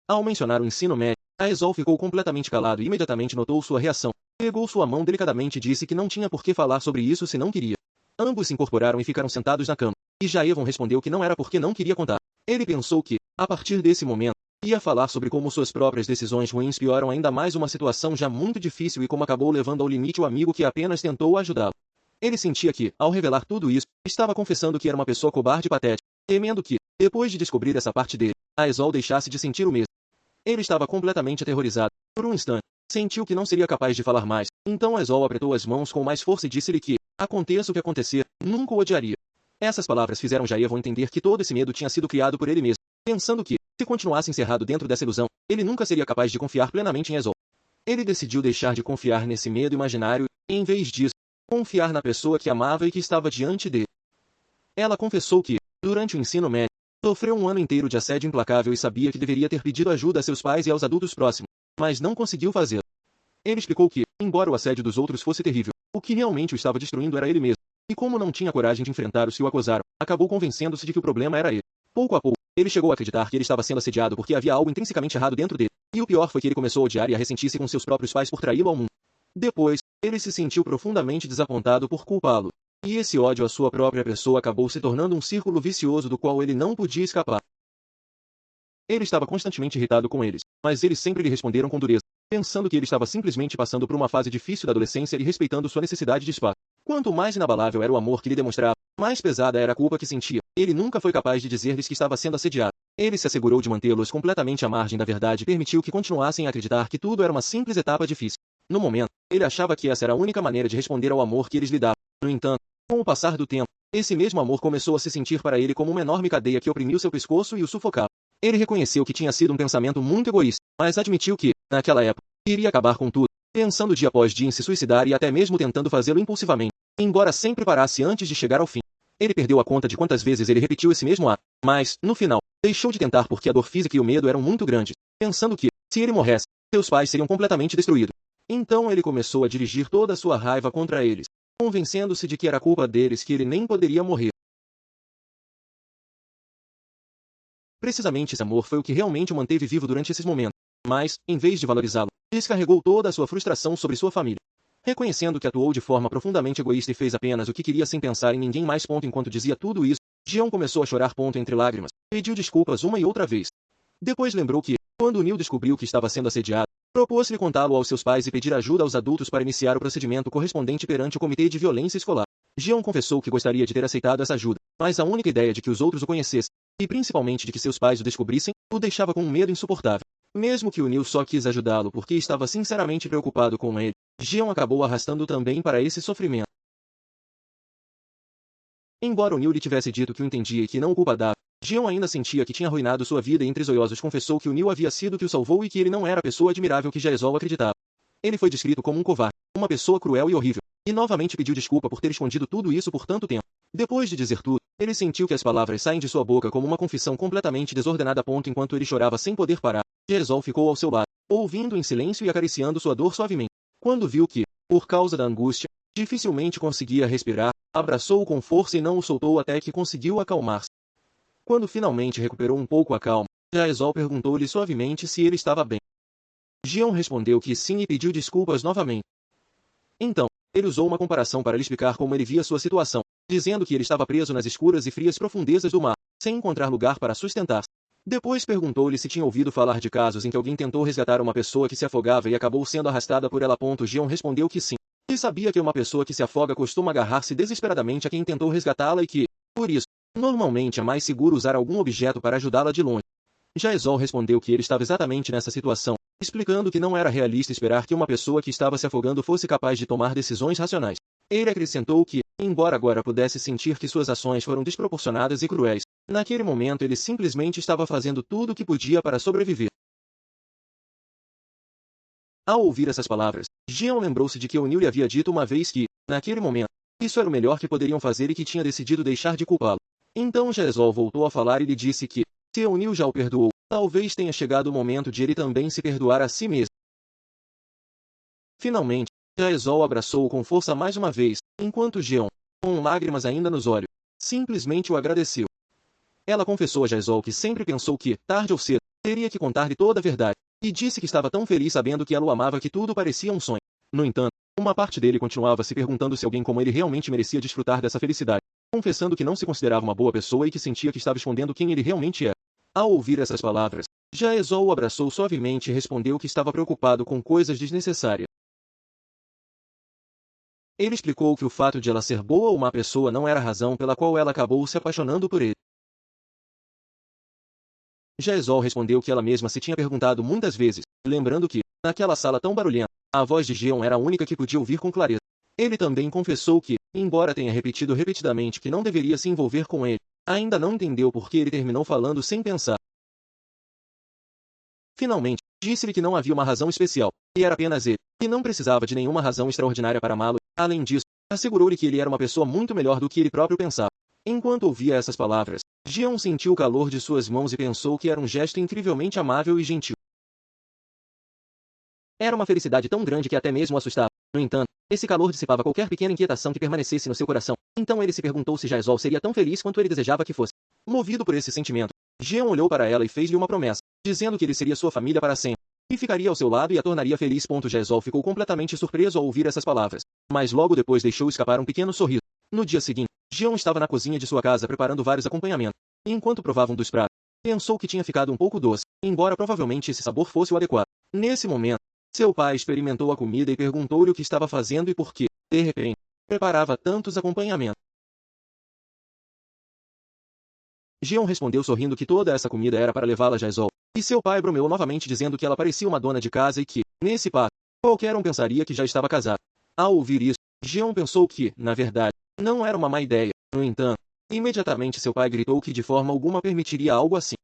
Ao mencionar o ensino médio, Aesol ficou completamente calado e imediatamente notou sua reação. Pegou sua mão delicadamente e disse que não tinha por que falar sobre isso se não queria. Ambos se incorporaram e ficaram sentados na cama, e Jaevon respondeu que não era porque não queria contar. Ele pensou que, a partir desse momento, ia falar sobre como suas próprias decisões ruins pioram ainda mais uma situação já muito difícil e como acabou levando ao limite o amigo que apenas tentou ajudá-lo. Ele sentia que, ao revelar tudo isso, estava confessando que era uma pessoa cobarde e patética, temendo que, depois de descobrir essa parte dele, Aesol deixasse de sentir o mesmo. Ele estava completamente aterrorizado. Por um instante, sentiu que não seria capaz de falar mais, então Aesol apertou as mãos com mais força e disse-lhe que, aconteça o que acontecer, nunca o odiaria. Essas palavras fizeram Jaevon entender que todo esse medo tinha sido criado por ele mesmo, pensando que, se continuasse encerrado dentro dessa ilusão, ele nunca seria capaz de confiar plenamente em Aesol. Ele decidiu deixar de confiar nesse medo imaginário, e em vez disso, confiar na pessoa que amava e que estava diante dele. Ela confessou que, durante o ensino médio, sofreu um ano inteiro de assédio implacável e sabia que deveria ter pedido ajuda a seus pais e aos adultos próximos, mas não conseguiu fazê-lo. Ele explicou que, embora o assédio dos outros fosse terrível, o que realmente o estava destruindo era ele mesmo, e como não tinha coragem de enfrentar os que o acusaram, acabou convencendo-se de que o problema era ele. Pouco a pouco, ele chegou a acreditar que ele estava sendo assediado porque havia algo intrinsecamente errado dentro dele, e o pior foi que ele começou a odiar e a ressentir-se com seus próprios pais por traí-lo ao mundo. Depois, ele se sentiu profundamente desapontado por culpá-lo. E esse ódio à sua própria pessoa acabou se tornando um círculo vicioso do qual ele não podia escapar. Ele estava constantemente irritado com eles, mas eles sempre lhe responderam com dureza, pensando que ele estava simplesmente passando por uma fase difícil da adolescência e respeitando sua necessidade de espaço. Quanto mais inabalável era o amor que lhe demonstrava, mais pesada era a culpa que sentia. Ele nunca foi capaz de dizer-lhes que estava sendo assediado. Ele se assegurou de mantê-los completamente à margem da verdade e permitiu que continuassem a acreditar que tudo era uma simples etapa difícil. No momento, ele achava que essa era a única maneira de responder ao amor que eles lhe davam. No entanto, com o passar do tempo, esse mesmo amor começou a se sentir para ele como uma enorme cadeia que oprimiu seu pescoço e o sufocava. Ele reconheceu que tinha sido um pensamento muito egoísta, mas admitiu que, naquela época, iria acabar com tudo, pensando dia após dia em se suicidar e até mesmo tentando fazê-lo impulsivamente, embora sempre parasse antes de chegar ao fim. Ele perdeu a conta de quantas vezes ele repetiu esse mesmo ato, mas, no final, deixou de tentar porque a dor física e o medo eram muito grandes, pensando que, se ele morresse, seus pais seriam completamente destruídos. Então ele começou a dirigir toda a sua raiva contra eles, convencendo-se de que era culpa deles que ele nem poderia morrer. Precisamente esse amor foi o que realmente o manteve vivo durante esses momentos, mas, em vez de valorizá-lo, descarregou toda a sua frustração sobre sua família. Reconhecendo que atuou de forma profundamente egoísta e fez apenas o que queria sem pensar em ninguém mais. Enquanto dizia tudo isso, Jeon começou a chorar. Entre lágrimas, pediu desculpas uma e outra vez. Depois lembrou que, quando Neil descobriu que estava sendo assediado, propôs-lhe contá-lo aos seus pais e pedir ajuda aos adultos para iniciar o procedimento correspondente perante o Comitê de Violência Escolar. Jeon confessou que gostaria de ter aceitado essa ajuda, mas a única ideia de que os outros o conhecessem, e principalmente de que seus pais o descobrissem, o deixava com um medo insuportável. Mesmo que o Neil só quis ajudá-lo porque estava sinceramente preocupado com ele, Jeon acabou arrastando também para esse sofrimento. Embora o Neil lhe tivesse dito que o entendia e que não o culpava, Jeon ainda sentia que tinha arruinado sua vida e entre zoioses confessou que o Neil havia sido que o salvou e que ele não era a pessoa admirável que Jaesol acreditava. Ele foi descrito como um covarde, uma pessoa cruel e horrível, e novamente pediu desculpa por ter escondido tudo isso por tanto tempo. Depois de dizer tudo, ele sentiu que as palavras saem de sua boca como uma confissão completamente desordenada. Enquanto ele chorava sem poder parar, Jaesol ficou ao seu lado, ouvindo em silêncio e acariciando sua dor suavemente. Quando viu que, por causa da angústia, dificilmente conseguia respirar, abraçou-o com força e não o soltou até que conseguiu acalmar-se. Quando finalmente recuperou um pouco a calma, Jaesol perguntou-lhe suavemente se ele estava bem. Jeon respondeu que sim e pediu desculpas novamente. Então, ele usou uma comparação para lhe explicar como ele via sua situação, dizendo que ele estava preso nas escuras e frias profundezas do mar, sem encontrar lugar para sustentar-se. Depois perguntou-lhe se tinha ouvido falar de casos em que alguém tentou resgatar uma pessoa que se afogava e acabou sendo arrastada por ela. Jeon respondeu que sim, e sabia que uma pessoa que se afoga costuma agarrar-se desesperadamente a quem tentou resgatá-la e que, por isso, Normalmente é mais seguro usar algum objeto para ajudá-la de longe. Jaezol respondeu que ele estava exatamente nessa situação, explicando que não era realista esperar que uma pessoa que estava se afogando fosse capaz de tomar decisões racionais. Ele acrescentou que, embora agora pudesse sentir que suas ações foram desproporcionadas e cruéis, naquele momento ele simplesmente estava fazendo tudo o que podia para sobreviver. Ao ouvir essas palavras, Jeon lembrou-se de que O'Neill lhe havia dito uma vez que, naquele momento, isso era o melhor que poderiam fazer e que tinha decidido deixar de culpá-lo. Então Jaezol voltou a falar e lhe disse que, se O'Neill já o perdoou, talvez tenha chegado o momento de ele também se perdoar a si mesmo. Finalmente, Jaezol abraçou-o com força mais uma vez, enquanto Jeon, com lágrimas ainda nos olhos, simplesmente o agradeceu. Ela confessou a Jaezol que sempre pensou que, tarde ou cedo, teria que contar-lhe toda a verdade, e disse que estava tão feliz sabendo que ela o amava que tudo parecia um sonho. No entanto, uma parte dele continuava se perguntando se alguém como ele realmente merecia desfrutar dessa felicidade, confessando que não se considerava uma boa pessoa e que sentia que estava escondendo quem ele realmente era. Ao ouvir essas palavras, Jaezol o abraçou suavemente e respondeu que estava preocupado com coisas desnecessárias. Ele explicou que o fato de ela ser boa ou má pessoa não era a razão pela qual ela acabou se apaixonando por ele. Jaezol respondeu que ela mesma se tinha perguntado muitas vezes, lembrando que, naquela sala tão barulhenta, a voz de Jeon era a única que podia ouvir com clareza. Ele também confessou que, embora tenha repetido repetidamente que não deveria se envolver com ele, ainda não entendeu por que ele terminou falando sem pensar. Finalmente, disse-lhe que não havia uma razão especial, e era apenas ele, e não precisava de nenhuma razão extraordinária para amá-lo. Além disso, assegurou-lhe que ele era uma pessoa muito melhor do que ele próprio pensava. Enquanto ouvia essas palavras, Jeon sentiu o calor de suas mãos e pensou que era um gesto incrivelmente amável e gentil. Era uma felicidade tão grande que até mesmo o assustava. No entanto, esse calor dissipava qualquer pequena inquietação que permanecesse no seu coração. Então ele se perguntou se Jaezol seria tão feliz quanto ele desejava que fosse. Movido por esse sentimento, Jeon olhou para ela e fez-lhe uma promessa, dizendo que ele seria sua família para sempre, e ficaria ao seu lado e a tornaria feliz. Jaezol ficou completamente surpreso ao ouvir essas palavras, mas logo depois deixou escapar um pequeno sorriso. No dia seguinte, Jeon estava na cozinha de sua casa preparando vários acompanhamentos. Enquanto provava um dos pratos, pensou que tinha ficado um pouco doce, embora provavelmente esse sabor fosse o adequado. Nesse momento, seu pai experimentou a comida e perguntou-lhe o que estava fazendo e por que, de repente, preparava tantos acompanhamentos. Jeon respondeu sorrindo que toda essa comida era para levá-la a Jaezol, e seu pai bromeou novamente dizendo que ela parecia uma dona de casa e que, nesse passo, qualquer um pensaria que já estava casado. Ao ouvir isso, Jeon pensou que, na verdade, não era uma má ideia. No entanto, imediatamente seu pai gritou que de forma alguma permitiria algo assim.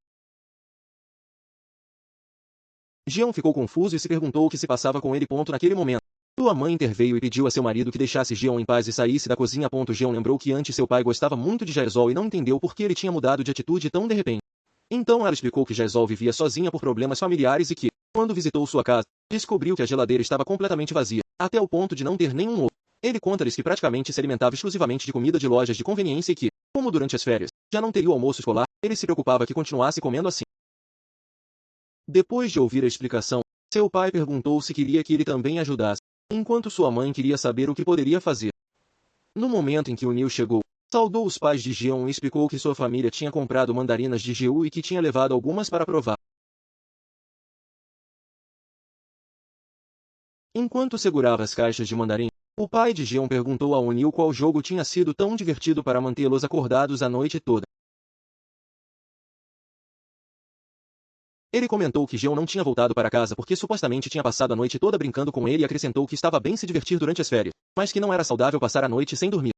Jeon ficou confuso e se perguntou o que se passava com ele. Naquele momento, sua mãe interveio e pediu a seu marido que deixasse Jeon em paz e saísse da cozinha. Jeon lembrou que antes seu pai gostava muito de Jaezol e não entendeu por que ele tinha mudado de atitude tão de repente. Então ela explicou que Jaezol vivia sozinha por problemas familiares e que, quando visitou sua casa, descobriu que a geladeira estava completamente vazia, até o ponto de não ter nenhum ovo. Ele conta-lhes que praticamente se alimentava exclusivamente de comida de lojas de conveniência e que, como durante as férias, já não teria o almoço escolar, ele se preocupava que continuasse comendo assim. Depois de ouvir a explicação, seu pai perguntou se queria que ele também ajudasse, enquanto sua mãe queria saber o que poderia fazer. No momento em que O'Neill chegou, saudou os pais de Jeon e explicou que sua família tinha comprado mandarinas de Jeú e que tinha levado algumas para provar. Enquanto segurava as caixas de mandarim, o pai de Jeon perguntou a O'Neill qual jogo tinha sido tão divertido para mantê-los acordados a noite toda. Ele comentou que Jeon não tinha voltado para casa porque supostamente tinha passado a noite toda brincando com ele e acrescentou que estava bem se divertir durante as férias, mas que não era saudável passar a noite sem dormir.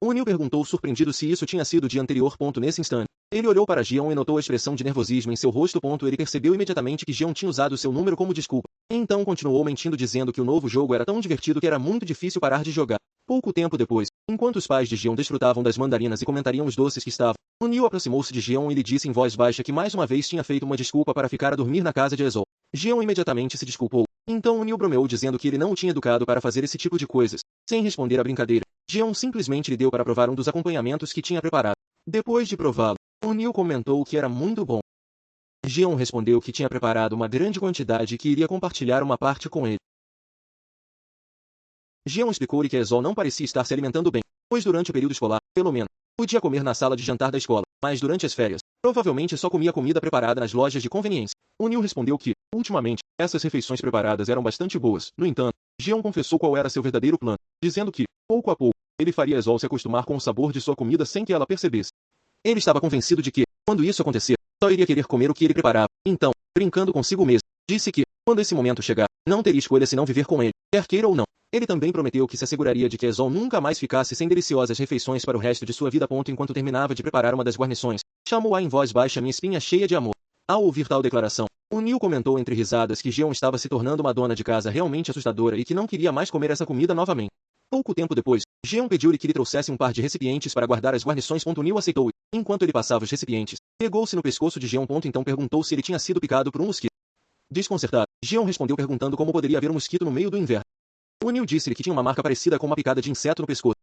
O'Neill perguntou surpreendido se isso tinha sido o dia anterior. Nesse instante, ele olhou para Jeon e notou a expressão de nervosismo em seu rosto. Ele percebeu imediatamente que Jeon tinha usado seu número como desculpa. Então continuou mentindo dizendo que o novo jogo era tão divertido que era muito difícil parar de jogar. Pouco tempo depois, enquanto os pais de Jeon desfrutavam das mandarinas e comentariam os doces que estavam, O'Neill aproximou-se de Jeon e lhe disse em voz baixa que mais uma vez tinha feito uma desculpa para ficar a dormir na casa de Jaezol. Jeon imediatamente se desculpou. Então O'Neill bromeou dizendo que ele não o tinha educado para fazer esse tipo de coisas. Sem responder à brincadeira, Jeon simplesmente lhe deu para provar um dos acompanhamentos que tinha preparado. Depois de prová-lo, O'Neill comentou que era muito bom. Jeon respondeu que tinha preparado uma grande quantidade e que iria compartilhar uma parte com ele. Jeon explicou-lhe que Jaezol não parecia estar se alimentando bem, pois durante o período escolar, pelo menos, podia comer na sala de jantar da escola, mas durante as férias, provavelmente só comia comida preparada nas lojas de conveniência. O'Neill respondeu que, ultimamente, essas refeições preparadas eram bastante boas. No entanto, Jeon confessou qual era seu verdadeiro plano, dizendo que, pouco a pouco, ele faria Jaezol se acostumar com o sabor de sua comida sem que ela percebesse. Ele estava convencido de que, quando isso acontecer, só iria querer comer o que ele preparava. Então, brincando consigo mesmo, disse que, quando esse momento chegar, não teria escolha senão viver com ele, quer queira ou não. Ele também prometeu que se asseguraria de que Ezol nunca mais ficasse sem deliciosas refeições para o resto de sua vida. Enquanto terminava de preparar uma das guarnições, chamou-a em voz baixa minha espinha cheia de amor. Ao ouvir tal declaração, o Neil comentou entre risadas que Jeon estava se tornando uma dona de casa realmente assustadora e que não queria mais comer essa comida novamente. Pouco tempo depois, Jeon pediu-lhe que lhe trouxesse um par de recipientes para guardar as guarnições. Neil aceitou e, enquanto ele passava os recipientes, pegou-se no pescoço de Jeon. Então perguntou se ele tinha sido picado por um mosquito. Desconcertado, Jeon respondeu perguntando como poderia haver um mosquito no meio do inverno. O Neil disse-lhe que tinha uma marca parecida com uma picada de inseto no pescoço.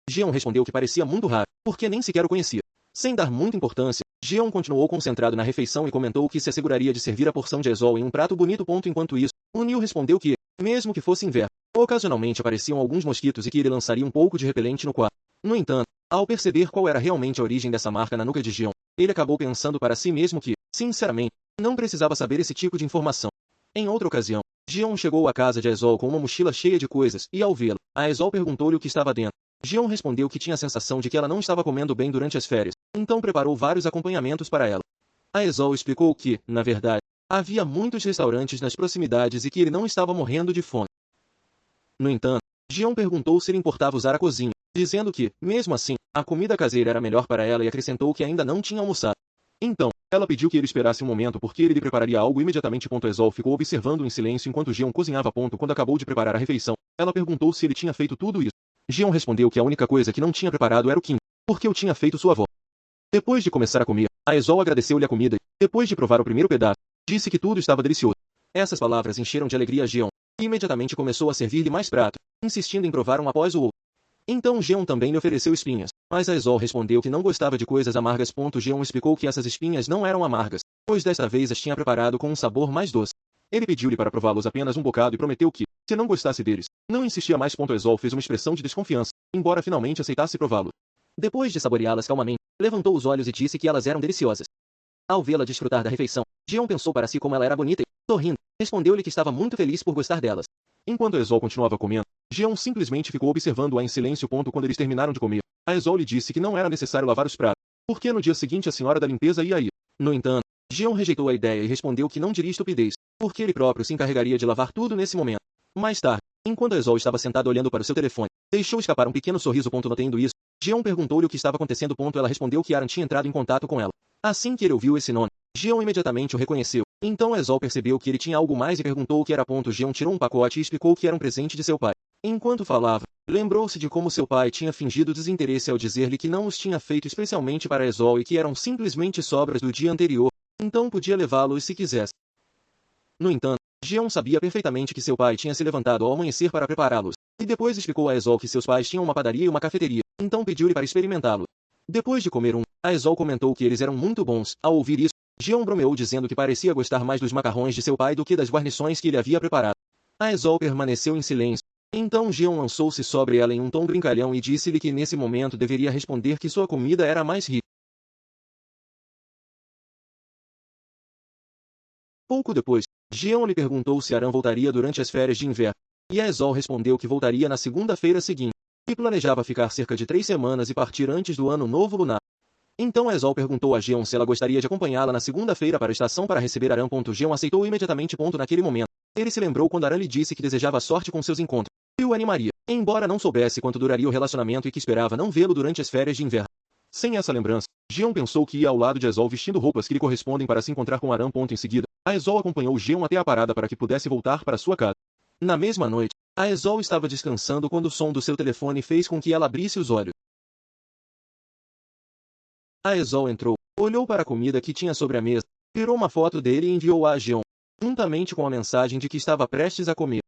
Jeon respondeu que parecia muito raro, porque nem sequer o conhecia. Sem dar muita importância, Jeon continuou concentrado na refeição e comentou que se asseguraria de servir a porção de Ezol em um prato bonito. Enquanto isso, o Neil respondeu que, mesmo que fosse inverno, ocasionalmente apareciam alguns mosquitos e que ele lançaria um pouco de repelente no quarto. No entanto, ao perceber qual era realmente a origem dessa marca na nuca de Jeon, ele acabou pensando para si mesmo que, sinceramente, não precisava saber esse tipo de informação. Em outra ocasião, Jeon chegou à casa de Ezol com uma mochila cheia de coisas, e ao vê-la, a Ezol perguntou-lhe o que estava dentro. Jeon respondeu que tinha a sensação de que ela não estava comendo bem durante as férias, então preparou vários acompanhamentos para ela. A Ezol explicou que, na verdade, havia muitos restaurantes nas proximidades e que ele não estava morrendo de fome. No entanto, Jeon perguntou se ele importava usar a cozinha, dizendo que, mesmo assim, a comida caseira era melhor para ela e acrescentou que ainda não tinha almoçado. Então, ela pediu que ele esperasse um momento porque ele lhe prepararia algo imediatamente. Ezol ficou observando em silêncio enquanto Jeon cozinhava. Quando acabou de preparar a refeição, ela perguntou se ele tinha feito tudo isso. Jeon respondeu que a única coisa que não tinha preparado era o kimchi, porque o tinha feito sua avó. Depois de começar a comer, a Ezol agradeceu-lhe a comida e, depois de provar o primeiro pedaço, disse que tudo estava delicioso. Essas palavras encheram de alegria a Jeon, e imediatamente começou a servir-lhe mais pratos, insistindo em provar um após o outro. Então Jeon também lhe ofereceu espinhas, mas a Ezol respondeu que não gostava de coisas amargas. Jeon explicou que essas espinhas não eram amargas, pois desta vez as tinha preparado com um sabor mais doce. Ele pediu-lhe para prová-los apenas um bocado e prometeu que, se não gostasse deles, não insistia mais. Ezol fez uma expressão de desconfiança, embora finalmente aceitasse prová-los. Depois de saboreá-las calmamente, levantou os olhos e disse que elas eram deliciosas. Ao vê-la desfrutar da refeição, Jeon pensou para si como ela era bonita e, sorrindo, respondeu-lhe que estava muito feliz por gostar delas. Enquanto a Ezol continuava comendo, Jeon simplesmente ficou observando-a em silêncio. Quando eles terminaram de comer, a Ezol lhe disse que não era necessário lavar os pratos, porque no dia seguinte a senhora da limpeza ia ir. No entanto, Jeon rejeitou a ideia e respondeu que não diria estupidez, porque ele próprio se encarregaria de lavar tudo nesse momento. Mais tarde, enquanto a Ezol estava sentada olhando para o seu telefone, deixou escapar um pequeno sorriso. Notando isso, Jeon perguntou-lhe o que estava acontecendo. Ela respondeu que Aran tinha entrado em contato com ela. Assim que ele ouviu esse nome, Jeon imediatamente o reconheceu. Então Ezol percebeu que ele tinha algo mais e perguntou o que era. Jeon tirou um pacote e explicou que era um presente de seu pai. Enquanto falava, lembrou-se de como seu pai tinha fingido desinteresse ao dizer-lhe que não os tinha feito especialmente para Ezol e que eram simplesmente sobras do dia anterior, então podia levá-los se quisesse. No entanto, Jeon sabia perfeitamente que seu pai tinha se levantado ao amanhecer para prepará-los, e depois explicou a Ezol que seus pais tinham uma padaria e uma cafeteria, então pediu-lhe para experimentá-lo. Depois de comer a Ezol comentou que eles eram muito bons. Ao ouvir isso, Jeon bromeou dizendo que parecia gostar mais dos macarrões de seu pai do que das guarnições que ele havia preparado. A Ezol permaneceu em silêncio. Então Jeon lançou-se sobre ela em um tom brincalhão e disse-lhe que nesse momento deveria responder que sua comida era mais rica. Pouco depois, Jeon lhe perguntou se Aran voltaria durante as férias de inverno, e a Ezol respondeu que voltaria na segunda-feira seguinte, e planejava ficar cerca de 3 semanas e partir antes do ano novo lunar. Então Ezol perguntou a Jeon se ela gostaria de acompanhá-la na segunda-feira para a estação para receber Aran. Jeon aceitou imediatamente. Naquele momento, ele se lembrou quando Aran lhe disse que desejava sorte com seus encontros, e o animaria, embora não soubesse quanto duraria o relacionamento e que esperava não vê-lo durante as férias de inverno. Sem essa lembrança, Jeon pensou que ia ao lado de Ezol vestindo roupas que lhe correspondem para se encontrar com Aran. Em seguida, a Ezol acompanhou Jeon até a parada para que pudesse voltar para sua casa. Na mesma noite, a Ezol estava descansando quando o som do seu telefone fez com que ela abrisse os olhos. A Ezol entrou, olhou para a comida que tinha sobre a mesa, tirou uma foto dele e enviou-a a Jeon, juntamente com a mensagem de que estava prestes a comer.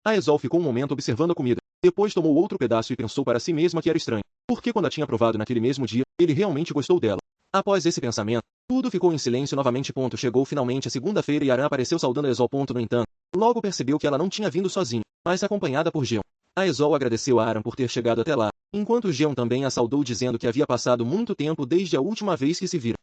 A Ezol ficou um momento observando a comida, depois tomou outro pedaço e pensou para si mesma que era estranho, porque quando a tinha provado naquele mesmo dia, ele realmente gostou dela. Após esse pensamento, tudo ficou em silêncio novamente. Chegou finalmente a segunda-feira e Aran apareceu saudando a Ezol. No entanto, logo percebeu que ela não tinha vindo sozinha, mas acompanhada por Jeon. A Ezol agradeceu a Aran por ter chegado até lá, enquanto Jeon também a saudou dizendo que havia passado muito tempo desde a última vez que se viram.